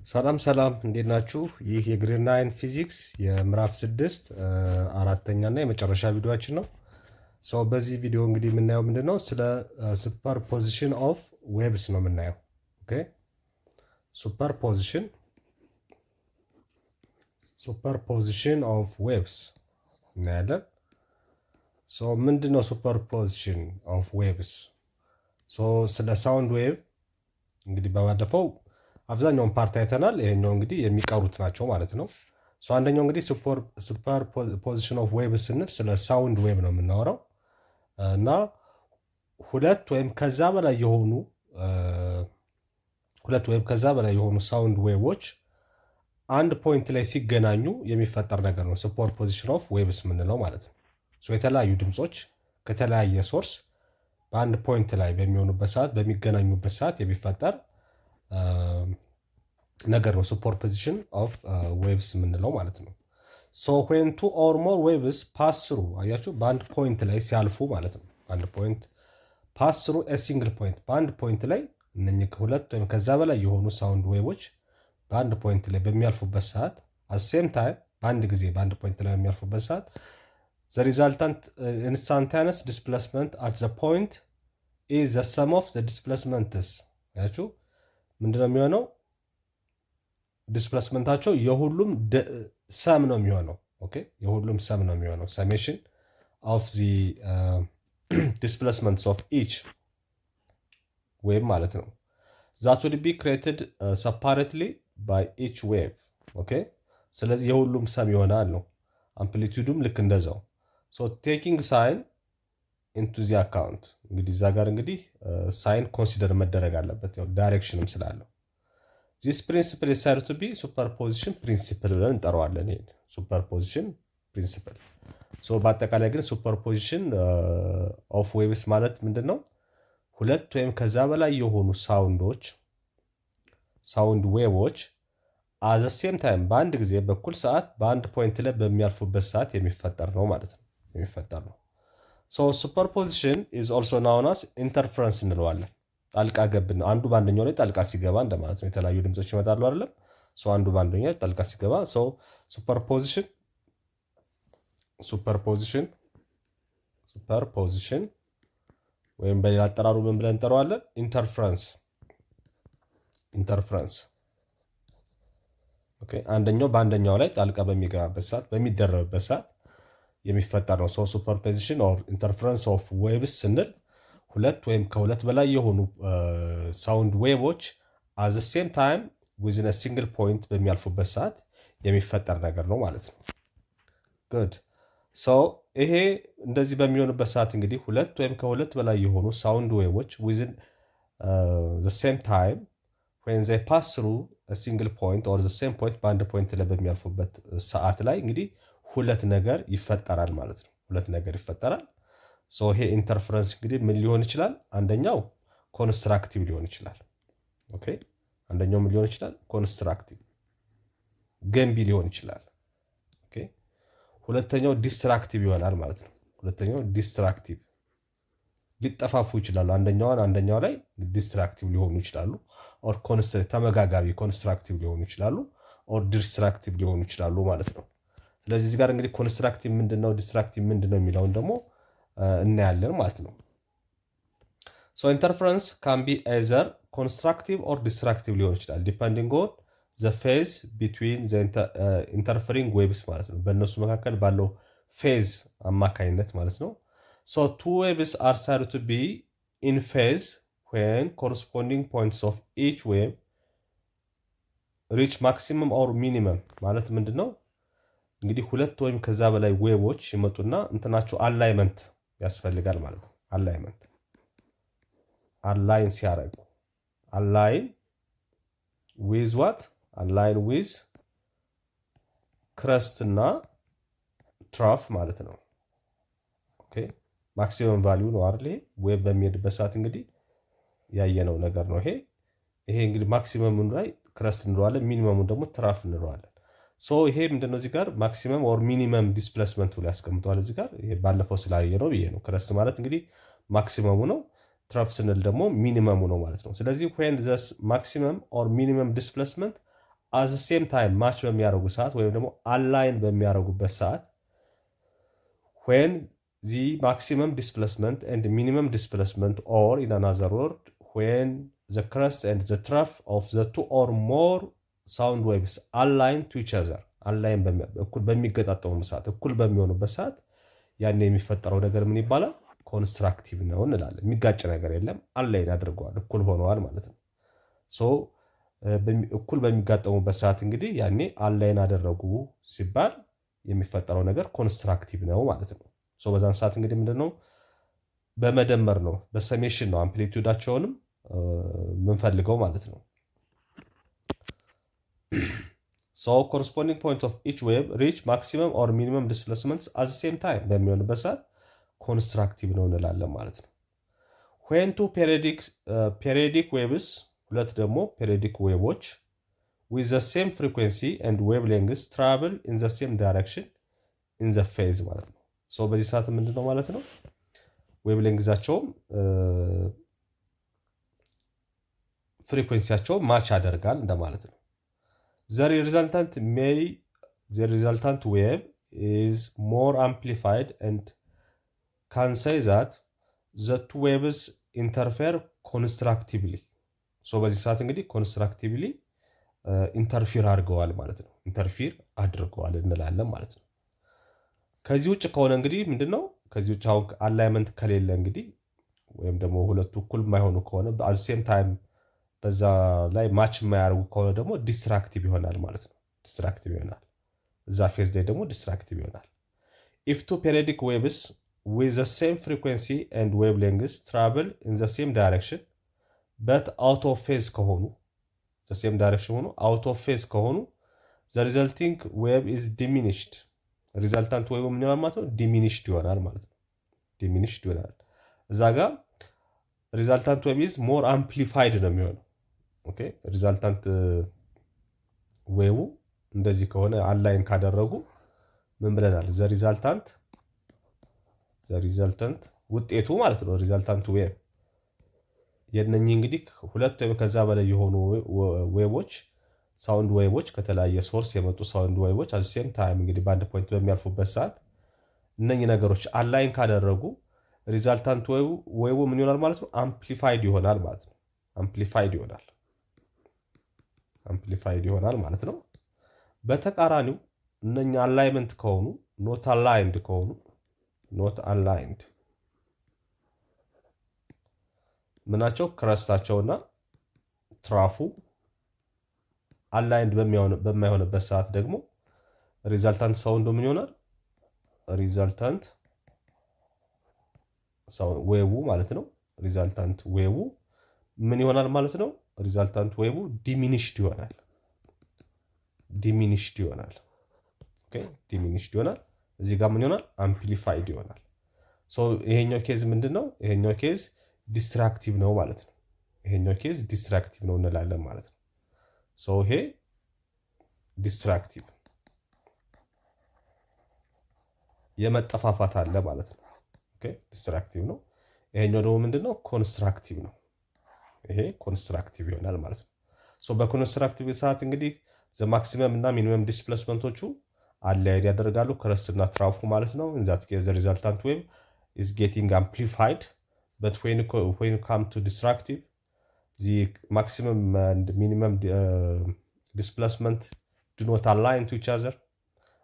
ሰላም ሰላም እንዴት ናችሁ? ይህ የግሬድ 9 ፊዚክስ የምዕራፍ 6 አራተኛ እና የመጨረሻ ቪዲዮአችን ነው። በዚህ ቪዲዮ እንግዲህ የምናየው ምንድነው ስለ ሱፐርፖዚሽን ኦፍ ዌቭስ ነው የምናየው። ኦኬ ሱፐርፖዚሽን ኦፍ ዌቭስ እናያለን። ምንድነው ሱፐርፖዚሽን ኦፍ ዌቭስ? ስለ ሳውንድ ዌቭ እንግዲህ በባለፈው አብዛኛውን ፓርት አይተናል። ይሄኛው እንግዲህ የሚቀሩት ናቸው ማለት ነው። አንደኛው እንግዲህ ሱፐርፖዚሽን ኦፍ ዌቭ ስንል ስለ ሳውንድ ዌቭ ነው የምናወራው እና ሁለት ወይም ከዛ በላይ የሆኑ ሳውንድ ዌቮች አንድ ፖይንት ላይ ሲገናኙ የሚፈጠር ነገር ነው ሱፐርፖዚሽን ኦፍ ዌቭስ የምንለው ማለት ነው። የተለያዩ ድምፆች ከተለያየ ሶርስ በአንድ ፖይንት ላይ በሚገናኙበት ሰዓት የሚፈጠር ነገር ነው ሱፐርፖዚሽን ኦፍ ዌቭስ የምንለው ማለት ነው። ዌን ቱ ኦር ሞር ዌቭስ ፓስ ስሩ፣ አያችሁ በአንድ ፖይንት ላይ ሲያልፉ ማለት ነው። አንድ ፖይንት ፓስ ስሩ ሲንግል ፖይንት፣ በአንድ ፖይንት ላይ እነኚህ ሁለት ወይም ከዛ በላይ የሆኑ ሳውንድ ዌቮች በአንድ ፖይንት ላይ በሚያልፉበት ሰዓት አሴም ታይም በአንድ ጊዜ በአንድ ፖይንት ላይ በሚያልፉበት ሰዓት ዘ ሪዛልታንት ኢንስታንታነስ ዲስፕሌስመንት አት ዘ ፖይንት ኢዝ ዘ ሰም ኦፍ ዘ ዲስፕሌስመንትስ። አያችሁ ምንድነው የሚሆነው? ዲስፕሌስመንታቸው የሁሉም ሰም ነው የሚሆነው። ኦኬ የሁሉም ሰም ነው የሚሆነው ሰሜሽን ኦፍ ዚ ዲስፕሌስመንትስ ኦፍ ኢች ዌቭ ማለት ነው። ዛት ውድ ቢ ክሬትድ ሰፓሬትሊ ባይ ኢች ዌቭ። ኦኬ ስለዚህ የሁሉም ሰም ይሆናል ነው። አምፕሊቲዩዱም ልክ እንደዛው። ቴኪንግ ሳይን ኢንቱ ዚ አካውንት፣ እንግዲህ እዛ ጋር እንግዲህ ሳይን ኮንሲደር መደረግ አለበት፣ ያው ዳይሬክሽንም ስላለው። ዚስ ፕሪንሲፕል ኢዝ ሳይድ ቱ ቢ ሱፐርፖዚሽን ፕሪንሲፕል ብለን እንጠራዋለን። ይሄን ሱፐርፖዚሽን ፕሪንሲፕል። በአጠቃላይ ግን ሱፐርፖዚሽን ኦፍ ዌቭስ ማለት ምንድን ነው? ሁለት ወይም ከዛ በላይ የሆኑ ሳውንድ ዌቮች አዘ ሴም ታይም በአንድ ጊዜ በኩል ሰዓት በአንድ ፖይንት ላይ በሚያልፉበት ሰዓት የሚፈጠር ነው ማለት ነው። ሱፐርፖዚሽን ኢዝ ኦልሶ ናውን አስ ኢንተርፈረንስ እንለዋለን። ጣልቃ ገብ ነው። አንዱ በአንደኛው ላይ ጣልቃ ሲገባ እንደማለት ነው። የተለያዩ ድምፆች ይመጣሉ አይደለም? አንዱ በአንደኛው ላይ ጣልቃ ሲገባ ሱፐርፖዚሽን ወይም በሌላ አጠራሩ ምን ብለን እንጠራዋለን? ኢንተርፈረንስ። ኦኬ አንደኛው በአንደኛው ላይ ጣልቃ በሚገባበት ሰዓት በሚደረብበት ሰዓት የሚፈጠር ነው። ሱፐርፖዚሽን ኦር ኢንተርፈረንስ ኦፍ ዌቭስ ስንል ሁለት ወይም ከሁለት በላይ የሆኑ ሳውንድ ዌቮች አዘ ሴም ታይም ዊዝን ሲንግል ፖይንት በሚያልፉበት ሰዓት የሚፈጠር ነገር ነው ማለት ነው። ጉድ ይሄ እንደዚህ በሚሆንበት ሰዓት እንግዲህ ሁለት ወይም ከሁለት በላይ የሆኑ ሳውንድ ዌቮች ዊዝን ሴም ታይም ዌን ዘይ ፓስ ስሩ ሲንግል ፖይንት ኦር ሴም ፖይንት በአንድ ፖይንት ላይ በሚያልፉበት ሰዓት ላይ እንግዲህ ሁለት ነገር ይፈጠራል ማለት ነው። ሁለት ነገር ይፈጠራል። ይሄ ኢንተርፈረንስ እንግዲህ ምን ሊሆን ይችላል? አንደኛው ኮንስትራክቲቭ ሊሆን ይችላል። ኦኬ አንደኛው ምን ሊሆን ይችላል? ኮንስትራክቲቭ ገንቢ ሊሆን ይችላል። ኦኬ ሁለተኛው ዲስትራክቲቭ ይሆናል ማለት ነው። ሁለተኛው ዲስትራክቲቭ ሊጠፋፉ ይችላሉ። አንደኛው ላይ ዲስትራክቲቭ ሊሆኑ ይችላሉ። ኦር ተመጋጋቢ ኮንስትራክቲቭ ሊሆኑ ይችላሉ። ኦር ዲስትራክቲቭ ሊሆኑ ይችላሉ ማለት ነው። ስለዚህ እዚህ ጋር እንግዲህ ኮንስትራክቲቭ ምንድነው ዲስትራክቲቭ ምንድነው የሚለውን ደግሞ እናያለን ማለት ነው። ኢንተርፈረንስ ካን ቢ ኤዘር ኮንስትራክቲቭ ኦር ዲስትራክቲቭ ሊሆን ይችላል ዲፔንዲንግ ኦን ዘ ፌዝ ቢትዊን ዘ ኢንተርፈሪንግ ዌቭስ ማለት ነው። በእነሱ መካከል ባለው ፌዝ አማካኝነት ማለት ነው። ቱ ዌቭስ አር ሳይድ ቱ ቢ ኢን ፌዝ ዌን ኮረስፖንዲንግ ፖይንትስ ኦፍ ኢች ዌቭ ሪች ማክሲመም ኦር ሚኒመም ማለት ምንድን ነው? እንግዲህ ሁለት ወይም ከዛ በላይ ዌቮች ይመጡና እንትናቸው አላይመንት ያስፈልጋል ማለት ነው። አላይን ሲያደርጉ አላይን ዊዝ ክረስት እና ትራፍ ማለት ነው። ኦኬ ማክሲመም ቫልዩ ነው አይደል? ዌቭ በሚሄድበት ሰዓት እንግዲህ ያየነው ነገር ነው። ይሄ እንግዲህ ማክሲመሙን ላይ ክረስት እንለዋለን፣ ሚኒመሙን ደግሞ ትራፍ እንለዋለን። ይሄ ምንድነው? እዚህ ጋር ማክሲመም ኦር ሚኒመም ዲስፕሌስመንቱ ላይ ያስቀምጠዋል። እዚህ ጋር ይሄ ባለፈው ስላየ ነው ብዬ ነው። ክረስት ማለት እንግዲህ ማክሲመሙ ነው፣ ትራፍ ስንል ደግሞ ሚኒመሙ ነው ማለት ነው። ስለዚህ when the maximum or minimum displacement አዝ ሴም ታይም ማች በሚያደርጉ ሰዓት ወይም ደግሞ አላይን በሚያደርጉበት ሰዓት when the maximum displacement and minimum displacement, or in another word, when the crest and the trough of the two or more sound waves align to each other, አላይን እኩል በሚገጣጠሙ ሰዓት እኩል በሚሆኑበት ሰዓት ያን የሚፈጠረው ነገር ምን ይባላል? ኮንስትራክቲቭ ነው እንላለን። የሚጋጭ ነገር የለም፣ አላይን አድርገዋል፣ እኩል ሆነዋል ማለት ነው። ሶ እኩል በሚጋጠሙበት ሰዓት እንግዲህ ያኔ አላይን አደረጉ ሲባል የሚፈጠረው ነገር ኮንስትራክቲቭ ነው ማለት ነው። ሶ በዛን ሰዓት እንግዲህ ምንድነው በመደመር ነው፣ በሰሜሽን ነው አምፕሊቲዩዳቸውንም ምንፈልገው ማለት ነው። ሶ ኮረስፖንዲንግ ፖይንት ኦፍ ኢች ዌቭ ሪች ማክሲመም ኦር ሚኒመም ዲስፕሌስመንትስ አት ዘ ሴም ታይም በሚሆንበት ሰዓት ኮንስትራክቲቭ ነው እንላለን ማለት ነው። when two periodic waves ሁለት ደግሞ periodic ዌቮች with the same frequency and wavelengths travel in the same direction in the phase ማለት ነው። ሶ በዚህ ሰዓት ምንድነው ማለት ነው ዌቭሌንግዛቸውም ፍሪኩዌንሲያቸው ማች ያደርጋል እንደማለት ነው። the resultant wave is more amplified and can say that the two waves interfere constructively. ሶ በዚህ ሰዓት እንግዲህ ኮንስትራክቲቭሊ ኢንተርፊር አድርገዋል ማለት ነው። ኢንተርፊር አድርገዋል እንላለን ማለት ነው። ከዚህ ውጭ ከሆነ እንግዲህ ምንድነው ከዚህ ውጭ አሁን አላይመንት ከሌለ እንግዲህ ወይም ደግሞ ሁለቱ እኩል የማይሆኑ ከሆነ at the same time በዛ ላይ ማች የማያደርጉ ከሆነ ደግሞ ዲስትራክቲቭ ይሆናል ማለት ነው። ዲስትራክቲቭ ይሆናል፣ እዛ ፌዝ ላይ ደግሞ ዲስትራክቲቭ ይሆናል። if two periodic waves with the same frequency and wavelengths travel in the same direction but out of phase ከሆኑ the same direction ሆኖ out of phase ከሆኑ the resulting wave is diminished. ሪዛልታንት ዌቭ ምን ይሆናል ማለት ነው? ዲሚኒሽድ ይሆናል ማለት ነው። ዲሚኒሽድ ይሆናል። እዛ ጋር ሪዛልታንት ዌቭ ኢዝ ሞር አምፕሊፋይድ ነው የሚሆነው። ኦኬ ሪዛልታንት ዌቭ እንደዚህ ከሆነ አላይን ካደረጉ ምን ብለናል? ዘ ሪዛልታንት ውጤቱ ማለት ነው። ሪዛልታንት ዌቭ የነኚህ እንግዲህ ሁለት ወይም ከዛ በላይ የሆኑ ዌቮች ሳውንድ ዌቮች ከተለያየ ሶርስ የመጡ ሳውንድ ዌቮች አት ሴም ታይም እንግዲህ በአንድ ፖይንት በሚያልፉበት ሰዓት እነኚህ ነገሮች አላይን ካደረጉ ሪዛልታንት ዌቭ ምን ይሆናል ማለት ነው? አምፕሊፋይድ ይሆናል ማለት ነው። አምፕሊፋይድ ይሆናል ማለት ነው። በተቃራኒው እነኚህ አላይመንት ከሆኑ ኖት አላይንድ ምናቸው ክረስታቸውና ትራፉ አላይንድ በማይሆንበት ሰዓት ደግሞ ሪዛልታንት ሳውንዱ ምን ይሆናል? ሪዛልታንት ዌቡ ማለት ነው። ሪዛልታንት ዌቡ ምን ይሆናል ማለት ነው? ሪዛልታንት ዌቡ ዲሚኒሽድ ይሆናል። ኦኬ ዲሚኒሽድ ይሆናል። እዚህ ጋር ምን ይሆናል? አምፕሊፋይድ ይሆናል። ሶ ይሄኛው ኬዝ ምንድነው? ይሄኛው ኬዝ ዲስትራክቲቭ ነው ማለት ነው። ይሄኛው ኬዝ ዲስትራክቲቭ ነው እንላለን ማለት ነው። ሶ ይሄ ዲስትራክቲቭ የመጠፋፋት አለ ማለት ነው። ኦኬ ዲስትራክቲቭ ነው። ይሄኛው ደግሞ ምንድነው? ኮንስትራክቲቭ ነው። ይሄ ኮንስትራክቲቭ ይሆናል ማለት ነው። ሶ በኮንስትራክቲቭ ሰዓት እንግዲህ ዘ ማክሲመም እና ሚኒመም ዲስፕሌስመንቶቹ አላይድ ያደርጋሉ ክረስት እና ትራፉ ማለት ነው። in that case the resultant wave is getting amplified, but when you come to destructive, the maximum and minimum displacement do not align to each other,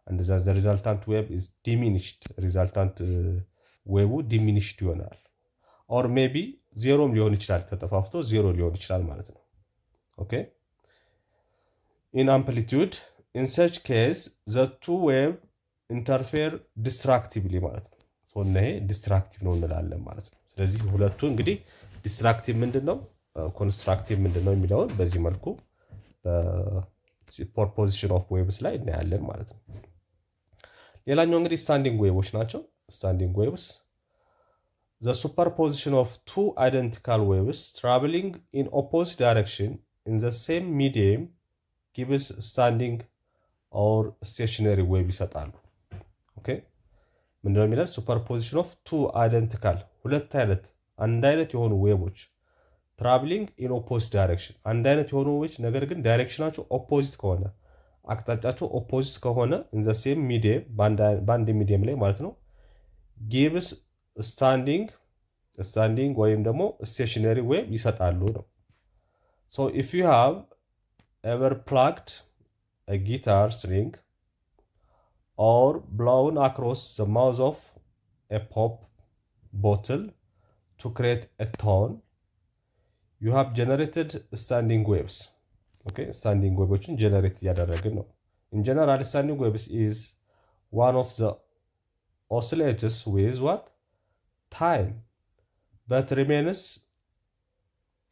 and the resultant wave is diminished. Resultant wave diminished ይሆናል። or maybe ዜሮም ሊሆን ይችላል፣ ተጠፋፍቶ ዜሮ ሊሆን ይችላል ማለት ነው። ኦኬ in amplitude, in such case the two wave interfere destructively ማለት ነው። ሶ ይሄ ዲስትራክቲቭ ነው እንላለን ማለት ነው። ስለዚህ ሁለቱ እንግዲህ ዲስትራክቲቭ ምንድነው ኮንስትራክቲቭ ምንድነው የሚለውን በዚህ መልኩ በሱፐርፖዚሽን ኦፍ ዌቭስ ላይ እናያለን ማለት ነው። ሌላኛው እንግዲህ ስታንዲንግ ዌቮች ናቸው። ስታንዲንግ ዌቭስ the superposition of two identical waves traveling in opposite direction in the same medium gives standing or stationary wave ይሰጣሉ። ኦኬ ምንድነው የሚለው? ሱፐርፖዚሽን ኦፍ ቱ አይደንቲካል ሁለት አይነት አንድ አይነት የሆኑ ዌቮች ትራቭሊንግ ኢን ኦፖዚት ዳይሬክሽን አንድ አይነት የሆኑ ዌዎች ነገር ግን ዳይሬክሽናቸው ኦፖዚት ከሆነ አቅጣጫቸው ኦፖዚት ከሆነ ኢን ዘ ሴም ሚዲየም በአንድ ሚዲየም ላይ ማለት ነው ጊቭስ ስታንዲንግ ወይም ደግሞ ስቴሽነሪ ዌቭ ይሰጣሉ ነው። ሶ ኢፍ ዩ ሃቭ ኤቨር ፕላግድ a guitar string or blown across the mouth of a pop bottle to create a tone, you have generated standing waves. Okay, standing waves generate እያደረግን ነው። In general, standing waves is one of the oscillators with what? Time, but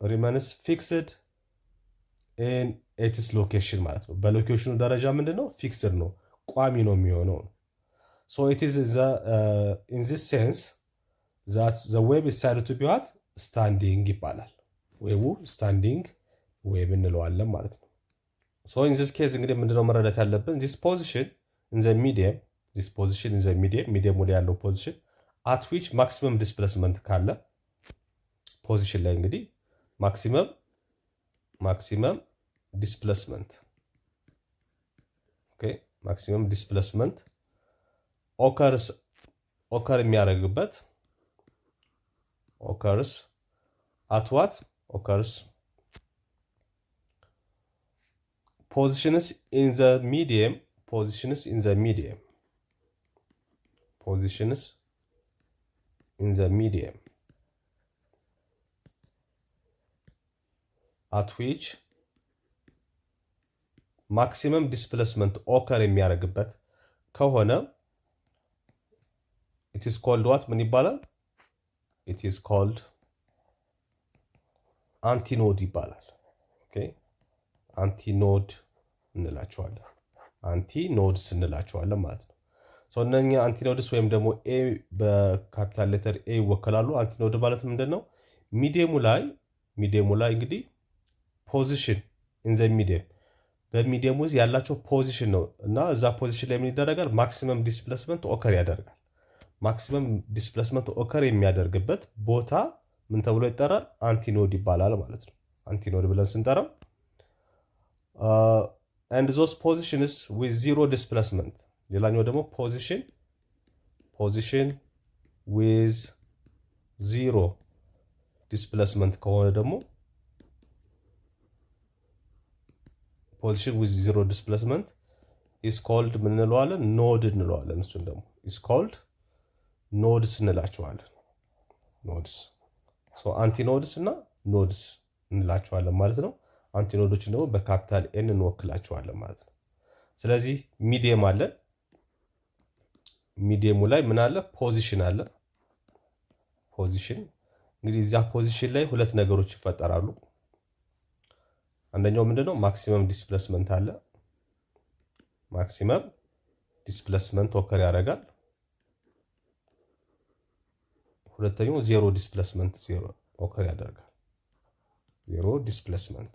remains fixed in its location ማለት ነው። በሎኬሽኑ ደረጃ ምንድነው? ፊክስድ ነው፣ ቋሚ ነው የሚሆነው። So it is in this sense that the wave is said to be what? Standing ይባላል። ዌቡ ስታንዲንግ ዌብ እንለዋለን ማለት ነው። So in this case እንግዲህ ምንድነው መረዳት ያለብን? This position in the medium ላይ ያለው ፖዚሽን at which maximum displacement ካለ ፖዚሽን ላይ እንግዲህ maximum displacement occurs የሚያደርግበት occurs at what? Occurs positions in the medium at which maximum displacement occur የሚያደርግበት ከሆነ it is called what? ምን ይባላል? it is called antinode ይባላል። okay antinode እንላቸዋለን ማለት ነው። ሰው እነኛ አንቲኖድስ ወይም ደግሞ ኤ በካፒታል ሌተር ኤ ይወከላሉ። አንቲኖድ ማለት ምንድነው? ሚዲየሙ ላይ እንግዲህ ፖዚሽን ኢን ዘ ሚዲየም በሚዲየም ውስጥ ያላቸው ፖዚሽን ነው እና እዛ ፖዚሽን ላይ ምን ይደረጋል? ማክሲመም ዲስፕሌስመንት ኦከር ያደርጋል። ማክሲመም ዲስፕሌስመንት ኦከር የሚያደርግበት ቦታ ምን ተብሎ ይጠራል? አንቲኖድ ይባላል ማለት ነው። አንቲኖድ ብለን ስንጠራው and those positions with zero displacement ሌላኛው ደግሞ position with zero displacement ከሆነ ደግሞ position with zero displacement is called ምን እንለዋለን? ኖድ እንለዋለን። እሱን ደግሞ is called ኖድስ እንላቸዋለን። ኖድስ ሶ አንቲኖድስ እና ኖድስ እንላቸዋለን ማለት ነው። አንቲኖዶችን ደግሞ በካፒታል ኤን እንወክላቸዋለን ማለት ነው። ስለዚህ ሚዲየም አለ። ሚዲየሙ ላይ ምን አለ? ፖዚሽን አለ። ፖዚሽን እንግዲህ እዚያ ፖዚሽን ላይ ሁለት ነገሮች ይፈጠራሉ። አንደኛው ምንድነው? ማክሲመም ዲስፕሌስመንት አለ። ማክሲመም ዲስፕሌስመንት ኦከር ያደርጋል። ሁለተኛው ዜሮ ዲስፕሌስመንት ኦከር ያደርጋል። ዜሮ ዲስፕሌስመንት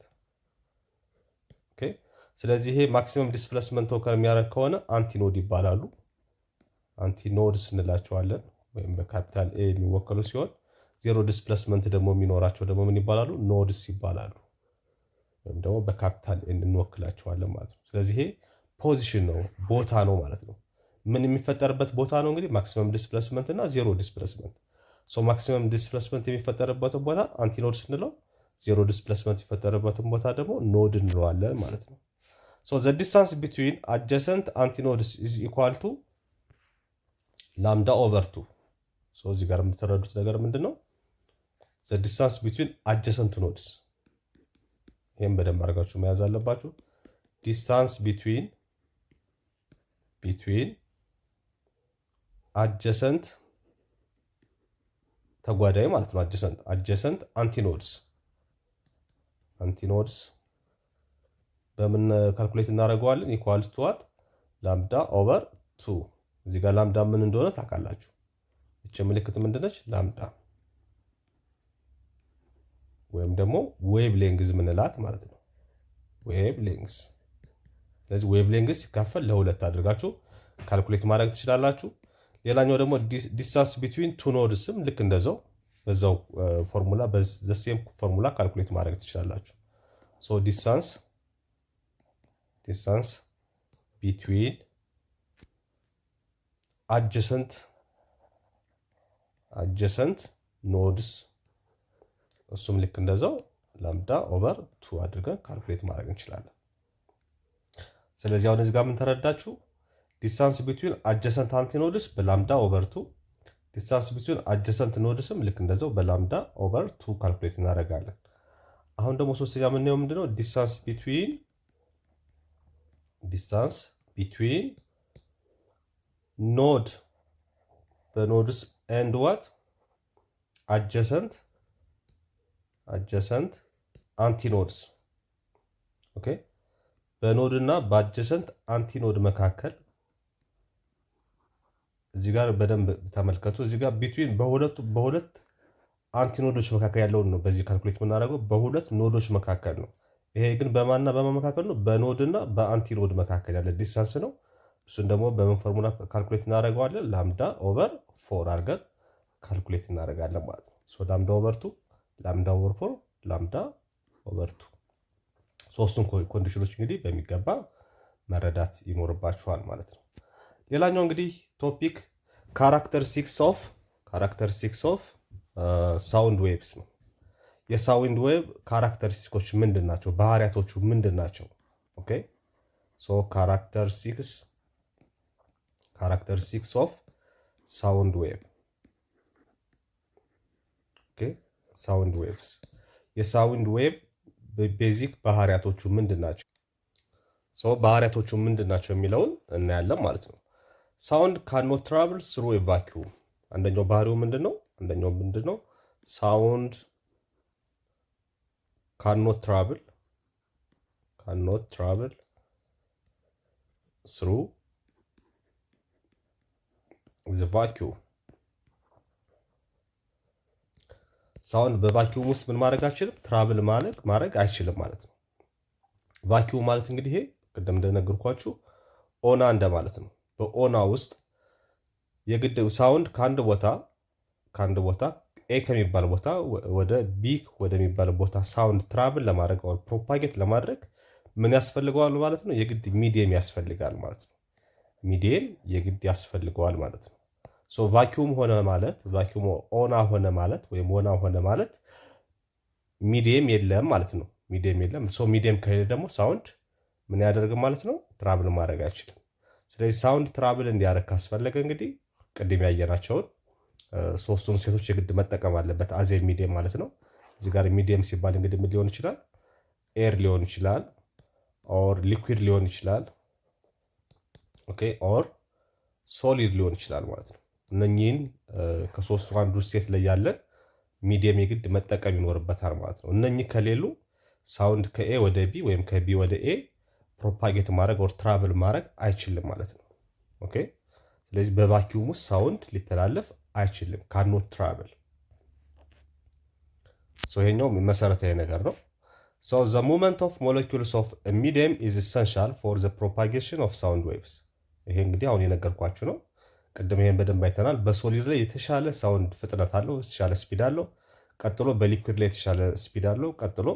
ኦኬ። ስለዚህ ይሄ ማክሲመም ዲስፕሌስመንት ኦከር የሚያደርግ ከሆነ አንቲኖድ ይባላሉ። አንቲኖድስ እንላቸዋለን ወይም በካፒታል ኤ የሚወከሉ ሲሆን ዜሮ ዲስፕሌስመንት ደግሞ የሚኖራቸው ደግሞ ምን ይባላሉ? ኖድስ ይባላሉ ወይም ደግሞ በካፒታል ኤን እንወክላቸዋለን ማለት ነው። ስለዚህ ይሄ ፖዚሽን ነው፣ ቦታ ነው ማለት ነው። ምን የሚፈጠርበት ቦታ ነው? እንግዲህ ማክሲመም ዲስፕሌስመንት እና ዜሮ ዲስፕሌስመንት። ሶ ማክሲመም ዲስፕሌስመንት የሚፈጠርበትን ቦታ አንቲኖድ ስንለው፣ ዜሮ ዲስፕሌስመንት የሚፈጠርበትን ቦታ ደግሞ ኖድ እንለዋለን ማለት ነው። ሶ ዘ ዲስታንስ ቢትዊን አጀሰንት አንቲኖድስ ኢዝ ኢኳል ቱ ላምዳ ኦቨር 2። ሶ እዚህ ጋር የምትረዱት ነገር ምንድነው? ዘ ዲስታንስ ቢትዊን አጀሰንት ኖድስ፣ ይሄን በደንብ አድርጋችሁ መያዝ አለባችሁ። ዲስታንስ ቢትዊን አጀሰንት ተጓዳኝ ማለት ነው። አጀሰንት አንቲኖድስ በምን ካልኩሌት እናደርገዋለን? ኢኳልስ ቱ ዋት? ላምዳ ኦቨር 2። እዚህ ጋር ላምዳ ምን እንደሆነ ታውቃላችሁ። እቺ ምልክት ምንድነች? ላምዳ ወይም ደግሞ ዌቭ ሌንግዝ ምንላት ማለት ነው። ዌቭ ሌንግዝ። ስለዚህ ዌቭ ሌንግዝ ሲካፈል ለሁለት አድርጋችሁ ካልኩሌት ማድረግ ትችላላችሁ። ሌላኛው ደግሞ ዲስታንስ ቢትዊን ቱ ኖድስም ልክ እንደዛው በዛው ፎርሙላ በዘሴም ፎርሙላ ካልኩሌት ማድረግ ትችላላችሁ። ሶ ዲስታንስ ቢትዊን አጀሰንት ኖድስ እሱም ልክ እንደዛው ላምዳ ኦቨር 2 አድርገን ካልኩሌት ማድረግ እንችላለን። ስለዚህ አሁን እዚህ ጋር ምን ተረዳችሁ? ዲስታንስ ቢትዊን አጀሰንት አንቲኖድስ በላምዳ ኦቨር 2፣ ዲስታንስ ቢትዊን አጀሰንት ኖድስም ልክ እንደዛው በላምዳ ኦቨር 2 ካልኩሌት እናደርጋለን። አሁን ደግሞ ሶስተኛ የምናየው ምንድነው? ዲስታንስ ቢትዊን ኖድ በኖድስ ኤንድ ዋት አጀሰንት አንቲኖድስ። ኦኬ በኖድ እና በአጀሰንት አንቲኖድ መካከል እዚህ ጋር በደንብ ተመልከቱ። እዚህ ጋር ቢትዊን በሁለት አንቲኖዶች መካከል ያለውን ነው በዚህ ካልኩሌት የምናደርገው፣ በሁለት ኖዶች መካከል ነው። ይሄ ግን በማንና በማን መካከል ነው? በኖድ እና በአንቲኖድ መካከል ያለ ዲስታንስ ነው። እሱን ደግሞ በምን ፎርሙላ ካልኩሌት እናደርገዋለን? ላምዳ ኦቨር 4 አድርገን ካልኩሌት እናደርጋለን ማለት ነው። ሶ ላምዳ ኦቨር 2፣ ላምዳ ኦቨር 4፣ ላምዳ ኦቨር 2 ሶስቱን ኮንዲሽኖች እንግዲህ በሚገባ መረዳት ይኖርባችኋል ማለት ነው። ሌላኛው እንግዲህ ቶፒክ ካራክተሪስቲክስ ኦፍ ሳውንድ ዌቭስ ነው። የሳውንድ ዌቭ ካራክተሪስቲኮች ምንድን ናቸው? ባህሪያቶቹ ምንድን ናቸው? ኦኬ ሶ ካራክተሪስቲክስ ኦፍ ሳውንድ ዌቭ። ኦኬ ሳውንድ ዌቭስ የሳውንድ ዌቭ ቤዚክ ባህሪያቶቹ ምንድን ናቸው? ሶ ባህሪያቶቹ ምንድን ናቸው የሚለውን እናያለን ማለት ነው። ሳውንድ ካኖት ትራቭል ስሩ ኤ ቫኪዩም። አንደኛው ባህሪው ምንድነው? ሳውንድ ካኖት ትራቭል ስሩ ዘ ቫኪዩም። ሳውንድ በቫኪዩም ውስጥ ምን ማድረግ አይችልም? ትራቭል ማድረግ አይችልም ማለት ነው። ቫኪዩም ማለት እንግዲህ ይሄ ቅድም እንደነገርኳችሁ ኦና እንደማለት ነው። በኦና ውስጥ የግድ ሳውንድ ከአንድ ቦታ ኤ ከሚባል ቦታ ወደ ቢ ወደሚባል ቦታ ሳውንድ ትራቭል ለማድረግ ወር ፕሮፓጌት ለማድረግ ምን ያስፈልገዋል ማለት ነው? የግድ ሚዲየም ያስፈልጋል ማለት ነው። ሚዲየም የግድ ያስፈልገዋል ማለት ነው። ሶ ቫኪዩም ኦና ሆነ ማለት ወይም ኦና ሆነ ማለት ሚዲየም የለም ማለት ነው። ሚዲየም የለም። ሶ ሚዲየም ከሌለ ደግሞ ሳውንድ ምን ያደርግ ማለት ነው? ትራቭል ማድረግ አይችልም። ስለዚህ ሳውንድ ትራቭል እንዲያደርግ ካስፈለገ እንግዲህ ቅድም ያየናቸውን ሶስቱን ሴቶች የግድ መጠቀም አለበት አዜ ሚዲየም ማለት ነው። እዚህ ጋር ሚዲየም ሲባል እንግዲህ ምን ሊሆን ይችላል? ኤር ሊሆን ይችላል፣ ኦር ሊኩዊድ ሊሆን ይችላል፣ ኦኬ ኦር ሶሊድ ሊሆን ይችላል ማለት ነው። እነኚህን ከሶስቱ አንዱ ሴት ላይ ያለን ሚዲየም የግድ መጠቀም ይኖርበታል ማለት ነው። እነኚህ ከሌሉ ሳውንድ ከኤ ወደ ቢ ወይም ከቢ ወደ ኤ ፕሮፓጌት ማድረግ ኦር ትራቭል ማድረግ አይችልም ማለት ነው። ኦኬ ስለዚህ በቫኪዩም ውስጥ ሳውንድ ሊተላለፍ አይችልም። ካኖት ትራቭል። ይሄኛው መሰረታዊ ነገር ነው። ዘ ሙቭመንት ኦፍ ሞለኪውልስ ኦፍ ሚዲየም ኢዝ ኢሰንሻል ፎር ዘ ፕሮፓጌሽን ኦፍ ሳውንድ ዌቭስ። ይሄ እንግዲህ አሁን የነገርኳችሁ ነው። ቅድም ይሄን በደንብ አይተናል። በሶሊድ ላይ የተሻለ ሳውንድ ፍጥነት አለው፣ የተሻለ ስፒድ አለው። ቀጥሎ በሊኩዊድ ላይ የተሻለ ስፒድ አለው። ቀጥሎ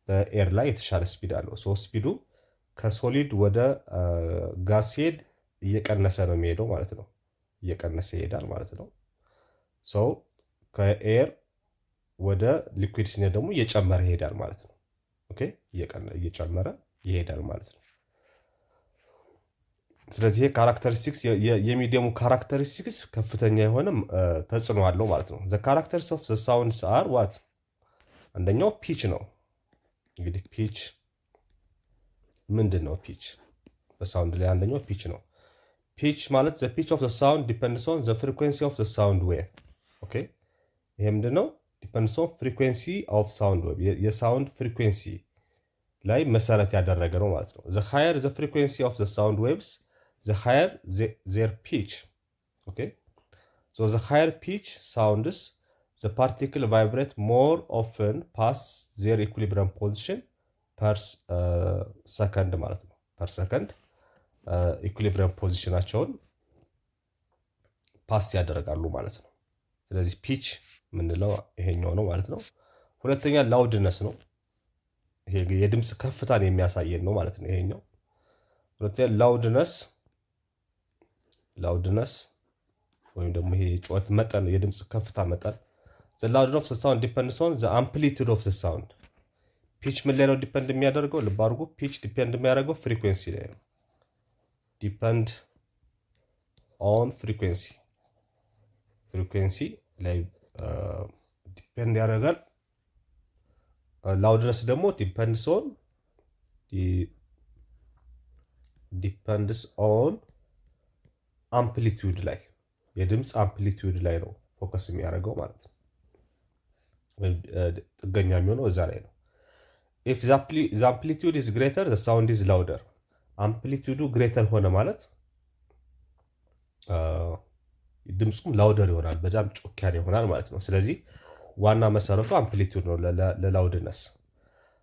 በኤር ላይ የተሻለ ስፒድ አለው። ስፒዱ ከሶሊድ ወደ ጋዝ ሲሄድ እየቀነሰ ነው የሚሄደው ማለት ነው። እየቀነሰ ይሄዳል ማለት ነው። ከኤር ወደ ሊኩዊድ ሲኔድ ደግሞ እየጨመረ ይሄዳል ማለት ነው። ኦኬ እየጨመረ ይሄዳል ማለት ነው። ስለዚህ ይሄ ካራክተሪስቲክስ የሚዲየሙ ካራክተሪስቲክስ ከፍተኛ የሆነ ተጽዕኖ አለው ማለት ነው። ዘ ካራክተሪስቲክስ ኦፍ ዘ ሳውንድስ አር ዋት? አንደኛው ፒች ነው። እንግዲህ ፒች ምንድን ነው? ፒች በሳውንድ ላይ አንደኛው ፒች ነው። ፒች ማለት ዘ ፒች ኦፍ ዘ ሳውንድ ዲፔንድስ ኦን ዘ ፍሪኩዌንሲ ኦፍ ዘ ሳውንድ ዌቭ። ኦኬ ይሄ ምንድን ነው? ዲፔንድስ ኦን ፍሪኩዌንሲ ኦፍ ሳውንድ ዌቭ፣ የሳውንድ ፍሪኩዌንሲ ላይ መሰረት ያደረገ ነው ማለት ነው። ዘ ሃየር ዘ ፍሪኩዌንሲ ኦፍ ዘ ሳውንድ ዌቭስ ዘ ሃየር ዜር ፒች። ኦኬ ሶ ዘ ሃየር ፒች ሳውንድስ ዘ ፓርቲክል ቫይብሬት ሞር ኦፍን ፓስ ዜር ኢኩሊብሪየም ፖዚሽን ፐር ሰከንድ ማለት ነው። ፐር ሰከንድ ኢኩሊብሪየም ፖዚሽናቸውን ፓስ ያደርጋሉ ማለት ነው። ስለዚህ ፒች የምንለው ይሄኛው ነው ማለት ነው። ሁለተኛ ላውድነስ ነው። ይሄ የድምፅ ከፍታን የሚያሳየን ነው ማለት ነው ይሄኛው። ሁለተኛ ላውድነስ ወይም ደግሞ ይሄ የጩኸት መጠን የድምፅ ከፍታ መጠን። ዘ ላውድነስ ኦፍ ዘ ሳውንድ ዲፔንድስ ኦን ዘ አምፕሊቱድ ኦፍ ዘ ሳውንድ። ፒች ምን ላይ ነው ዲፔንድ የሚያደርገው? ልብ አድርጉ። ፒች ዲፔንድ የሚያደርገው ፍሪኩዌንሲ ላይ ነው። ዲፔንድ ኦን ፍሪኩዌንሲ ላይ ዲፔንድ ያደርጋል። ላውድነስ ደግሞ ዲፔንድስ ኦን አምፕሊቱድ ላይ የድምፅ አምፕሊቱድ ላይ ነው ፎከስ የሚያደርገው ማለት ነው። ወይም ጥገኛ የሚሆነው እዛ ላይ ነው። ኢፍ ዘ አምፕሊቱድ ኢዝ ግሬተር ዘ ሳውንድ ኢዝ ላውደር። አምፕሊቱዱ ግሬተር ሆነ ማለት ድምፁም ላውደር ይሆናል፣ በጣም ጮክ ያለ ይሆናል ማለት ነው። ስለዚህ ዋና መሰረቱ አምፕሊቱድ ነው ለላውድነስ።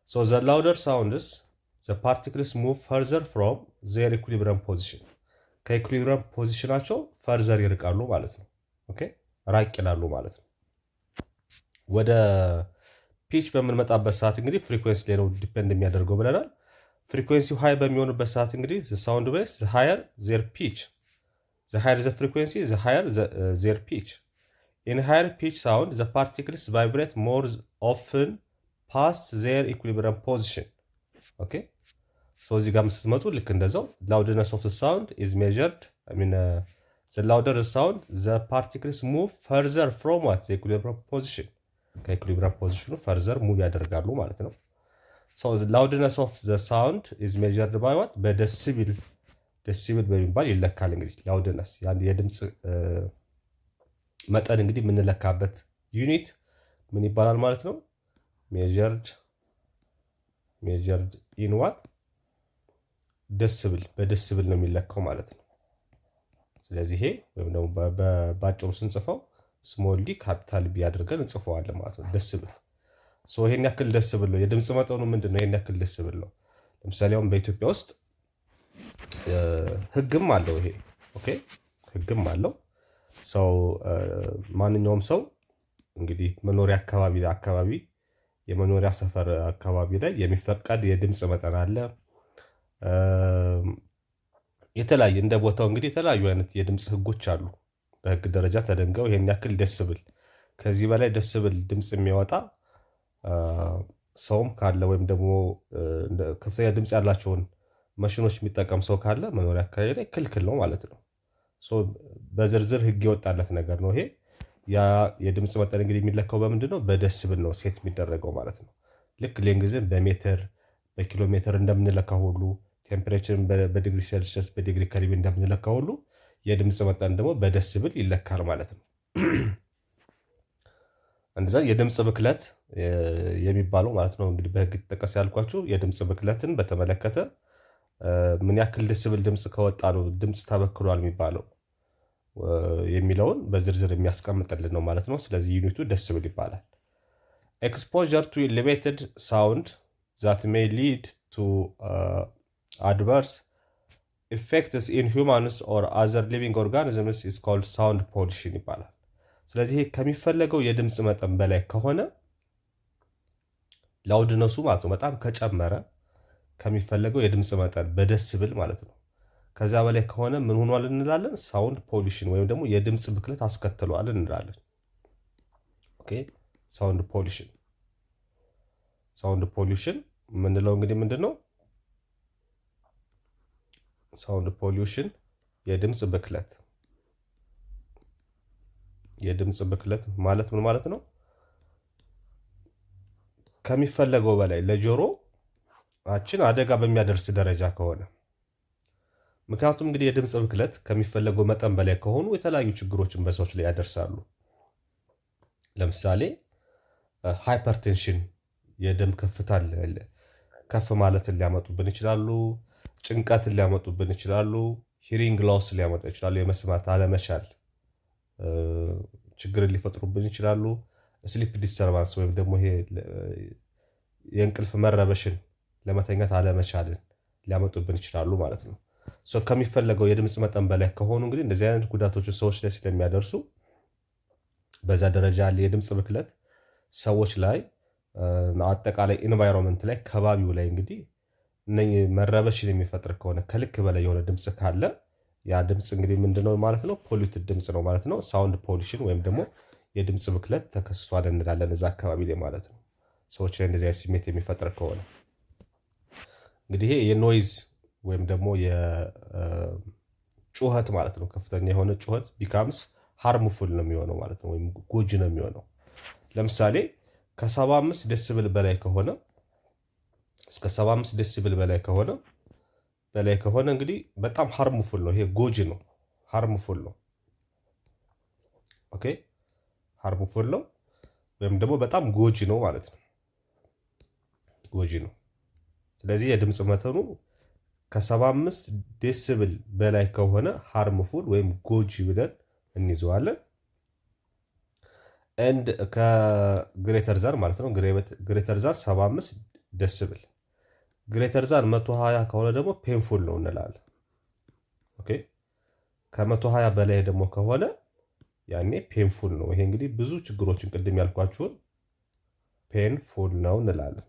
ሶ ዘ ላውደር ሳውንድስ ዘ ፓርቲክልስ ሙቭ ፈርዘር ፍሮም ዜር ኢኩሊብረም ፖዚሽን። ከኢኩሊብረም ፖዚሽናቸው ፈርዘር ይርቃሉ ማለት ነው። ኦኬ ራቅ ይላሉ ማለት ነው። ወደ ፒች በምንመጣበት ሰዓት እንግዲህ ፍሪኩዌንሲ ላይ ነው ዲፔንድ የሚያደርገው ብለናል። ፍሪኩዌንሲው ሃይ በሚሆንበት ሰዓት እንግዲህ ሳውንድ ቤስ ሃየር ዜር ፒች፣ ሃየር ዘ ፍሪኩዌንሲ ሃየር ዜር ፒች። ኢን ሃየር ፒች ሳውንድ ዘ ፓርቲክልስ ቫይብሬት ሞር ኦፍን ፓስት ዜር ኢኩሊብረም ፖዚሽን። ኦኬ ሶ እዚህ ጋር ስትመጡ ልክ እንደዛው ላውድነስ ኦፍ ሳውንድ ኢዝ ሜዠርድ ዘ ላውደር ሳውንድ ዘ ፓርቲክልስ ሙቭ ፈርዘር ፍሮም ዋት ዘ ኢኩሊብረም ፖዚሽን። ከኢኩሊብረም ፖዚሽኑ ፈርዘር ሙቭ ያደርጋሉ ማለት ነው። ሶ ላውድነስ ኦፍ ዘ ሳውንድ ኢዝ ሜዠርድ ባይ ዋት በደሲብል በሚባል ይለካል። እንግዲህ ላውድነስ የድምፅ መጠን እንግዲህ የምንለካበት ዩኒት ምን ይባላል ማለት ነው? ሜዠርድ ኢን ዋት በደሲብል ነው የሚለካው ማለት ነው። ስለዚህ ይሄ ወይም ደግሞ በአጭሩ ስንጽፈው ስሞል ዲ ካፒታል ቢ አድርገን እንጽፈዋለን ማለት ነው። ደሲብል ይሄን ያክል ደሲብል ነው። የድምፅ መጠኑ ምንድን ነው? ይሄን ያክል ደሲብል ነው። ለምሳሌ አሁን በኢትዮጵያ ውስጥ ህግም አለው ይሄ። ኦኬ ህግም አለው። ሰው ማንኛውም ሰው እንግዲህ መኖሪያ አካባቢ የመኖሪያ ሰፈር አካባቢ ላይ የሚፈቀድ የድምፅ መጠን አለ። የተለያየ እንደ ቦታው እንግዲህ የተለያዩ አይነት የድምፅ ህጎች አሉ በህግ ደረጃ ተደንገው ይሄን ያክል ደስብል ከዚህ በላይ ደስብል ድምፅ የሚያወጣ ሰውም ካለ ወይም ደግሞ ከፍተኛ ድምፅ ያላቸውን ማሽኖች የሚጠቀም ሰው ካለ መኖሪያ አካባቢ ላይ ክልክል ነው ማለት ነው። በዝርዝር ህግ የወጣለት ነገር ነው ይሄ። ያ የድምፅ መጠን እንግዲህ የሚለካው በምንድን ነው? በደስብል ነው ሴት የሚደረገው ማለት ነው። ልክ ሌንግዝን በሜትር በኪሎ ሜትር እንደምንለካው ሁሉ ቴምፕሬቸርን በዲግሪ ሴልሲየስ በዲግሪ ከልቪን እንደምንለካው ሁሉ የድምፅ መጠን ደግሞ በደስብል ይለካል ማለት ነው። እንደዛ የድምፅ ብክለት የሚባለው ማለት ነው እንግዲህ በህግ ተጠቀስ ያልኳችሁ የድምፅ ብክለትን በተመለከተ ምን ያክል ደስብል ድምፅ ከወጣ ነው ድምፅ ተበክሏል የሚባለው የሚለውን በዝርዝር የሚያስቀምጥልን ነው ማለት ነው። ስለዚህ ዩኒቱ ደስብል ይባላል። ኤክስፖዠር ቱ ኤሌቬትድ ሳውንድ ዛት ሜይ ሊድ ቱ አድቨርስ ኢፌክትስ ኢን ሂውማንስ ኦር አዘር ሊቪንግ ኦርጋኒዝምስ ኢዝ ኮልድ ሳውንድ ፖሊሽን ይባላል። ስለዚህ ከሚፈለገው የድምፅ መጠን በላይ ከሆነ ላውድነሱ ማለት ነው በጣም ከጨመረ ከሚፈለገው የድምፅ መጠን በደስብል ማለት ነው ከዛ በላይ ከሆነ ምን ሆኗል እንላለን? ሳውንድ ፖሊሽን ወይም ደግሞ የድምፅ ብክለት አስከትሏል እንላለን። ኦኬ ሳውንድ ፖሊሽን የምንለው እንግዲህ ምንድን ነው? ሳውንድ ፖሊሽን የድምፅ ብክለት ማለት ምን ማለት ነው? ከሚፈለገው በላይ ለጆሮአችን አደጋ በሚያደርስ ደረጃ ከሆነ። ምክንያቱም እንግዲህ የድምፅ ብክለት ከሚፈለገው መጠን በላይ ከሆኑ የተለያዩ ችግሮችን በሰዎች ላይ ያደርሳሉ። ለምሳሌ ሃይፐርቴንሽን የደም ከፍታ ከፍ ማለትን ሊያመጡብን ይችላሉ። ጭንቀትን ሊያመጡብን ይችላሉ። ሂሪንግ ሎስ ሊያመጡ ይችላሉ። የመስማት አለመቻል ችግርን ሊፈጥሩብን ይችላሉ። ስሊፕ ዲስተርባንስ ወይም ደግሞ ይሄ የእንቅልፍ መረበሽን ለመተኛት አለመቻልን ሊያመጡብን ይችላሉ ማለት ነው። ከሚፈለገው የድምፅ መጠን በላይ ከሆኑ እንግዲህ እንደዚህ አይነት ጉዳቶች ሰዎች ላይ ስለሚያደርሱ በዛ ደረጃ ያለ የድምፅ ብክለት ሰዎች ላይ አጠቃላይ ኢንቫይሮንመንት ላይ ከባቢው ላይ እንግዲህ እነኚህ መረበሽን የሚፈጥር ከሆነ ከልክ በላይ የሆነ ድምፅ ካለ ያ ድምፅ እንግዲህ ምንድነው ማለት ነው? ፖሊዩትድ ድምፅ ነው ማለት ነው። ሳውንድ ፖሊሽን ወይም ደግሞ የድምፅ ብክለት ተከስቷል እንላለን እዛ አካባቢ ላይ ማለት ነው። ሰዎች ላይ እንደዚህ አይነት ስሜት የሚፈጥር ከሆነ እንግዲህ ይሄ የኖይዝ ወይም ደግሞ የጩኸት ማለት ነው። ከፍተኛ የሆነ ጩኸት ቢካምስ ሃርሙፉል ነው የሚሆነው ማለት ነው፣ ወይም ጎጂ ነው የሚሆነው። ለምሳሌ ከ75 ዴሲብል በላይ ከሆነ እስከ 75 ዴሲብል በላይ ከሆነ እንግዲህ በጣም ሃርሙፉል ነው። ይሄ ጎጂ ነው፣ ሃርሙፉል ነው። ኦኬ ሃርሙፉል ነው ወይም ደግሞ በጣም ጎጂ ነው ማለት ነው። ጎጂ ነው። ስለዚህ የድምፅ መጠኑ ከ75 ዴሲብል በላይ ከሆነ ሃርሙፉል ወይም ጎጂ ብለን እንይዘዋለን። ኤንድ ከግሬተር ዛን ማለት ነው ግሬተር ዛን 75 ዴሲብል ግሬተር ዛን 120 ከሆነ ደግሞ ፔንፉል ነው እንላለን። ኦኬ ከ120 በላይ ደግሞ ከሆነ ያኔ ፔንፉል ነው። ይሄ እንግዲህ ብዙ ችግሮችን ቅድም ያልኳችሁን ፔንፉል ነው እንላለን።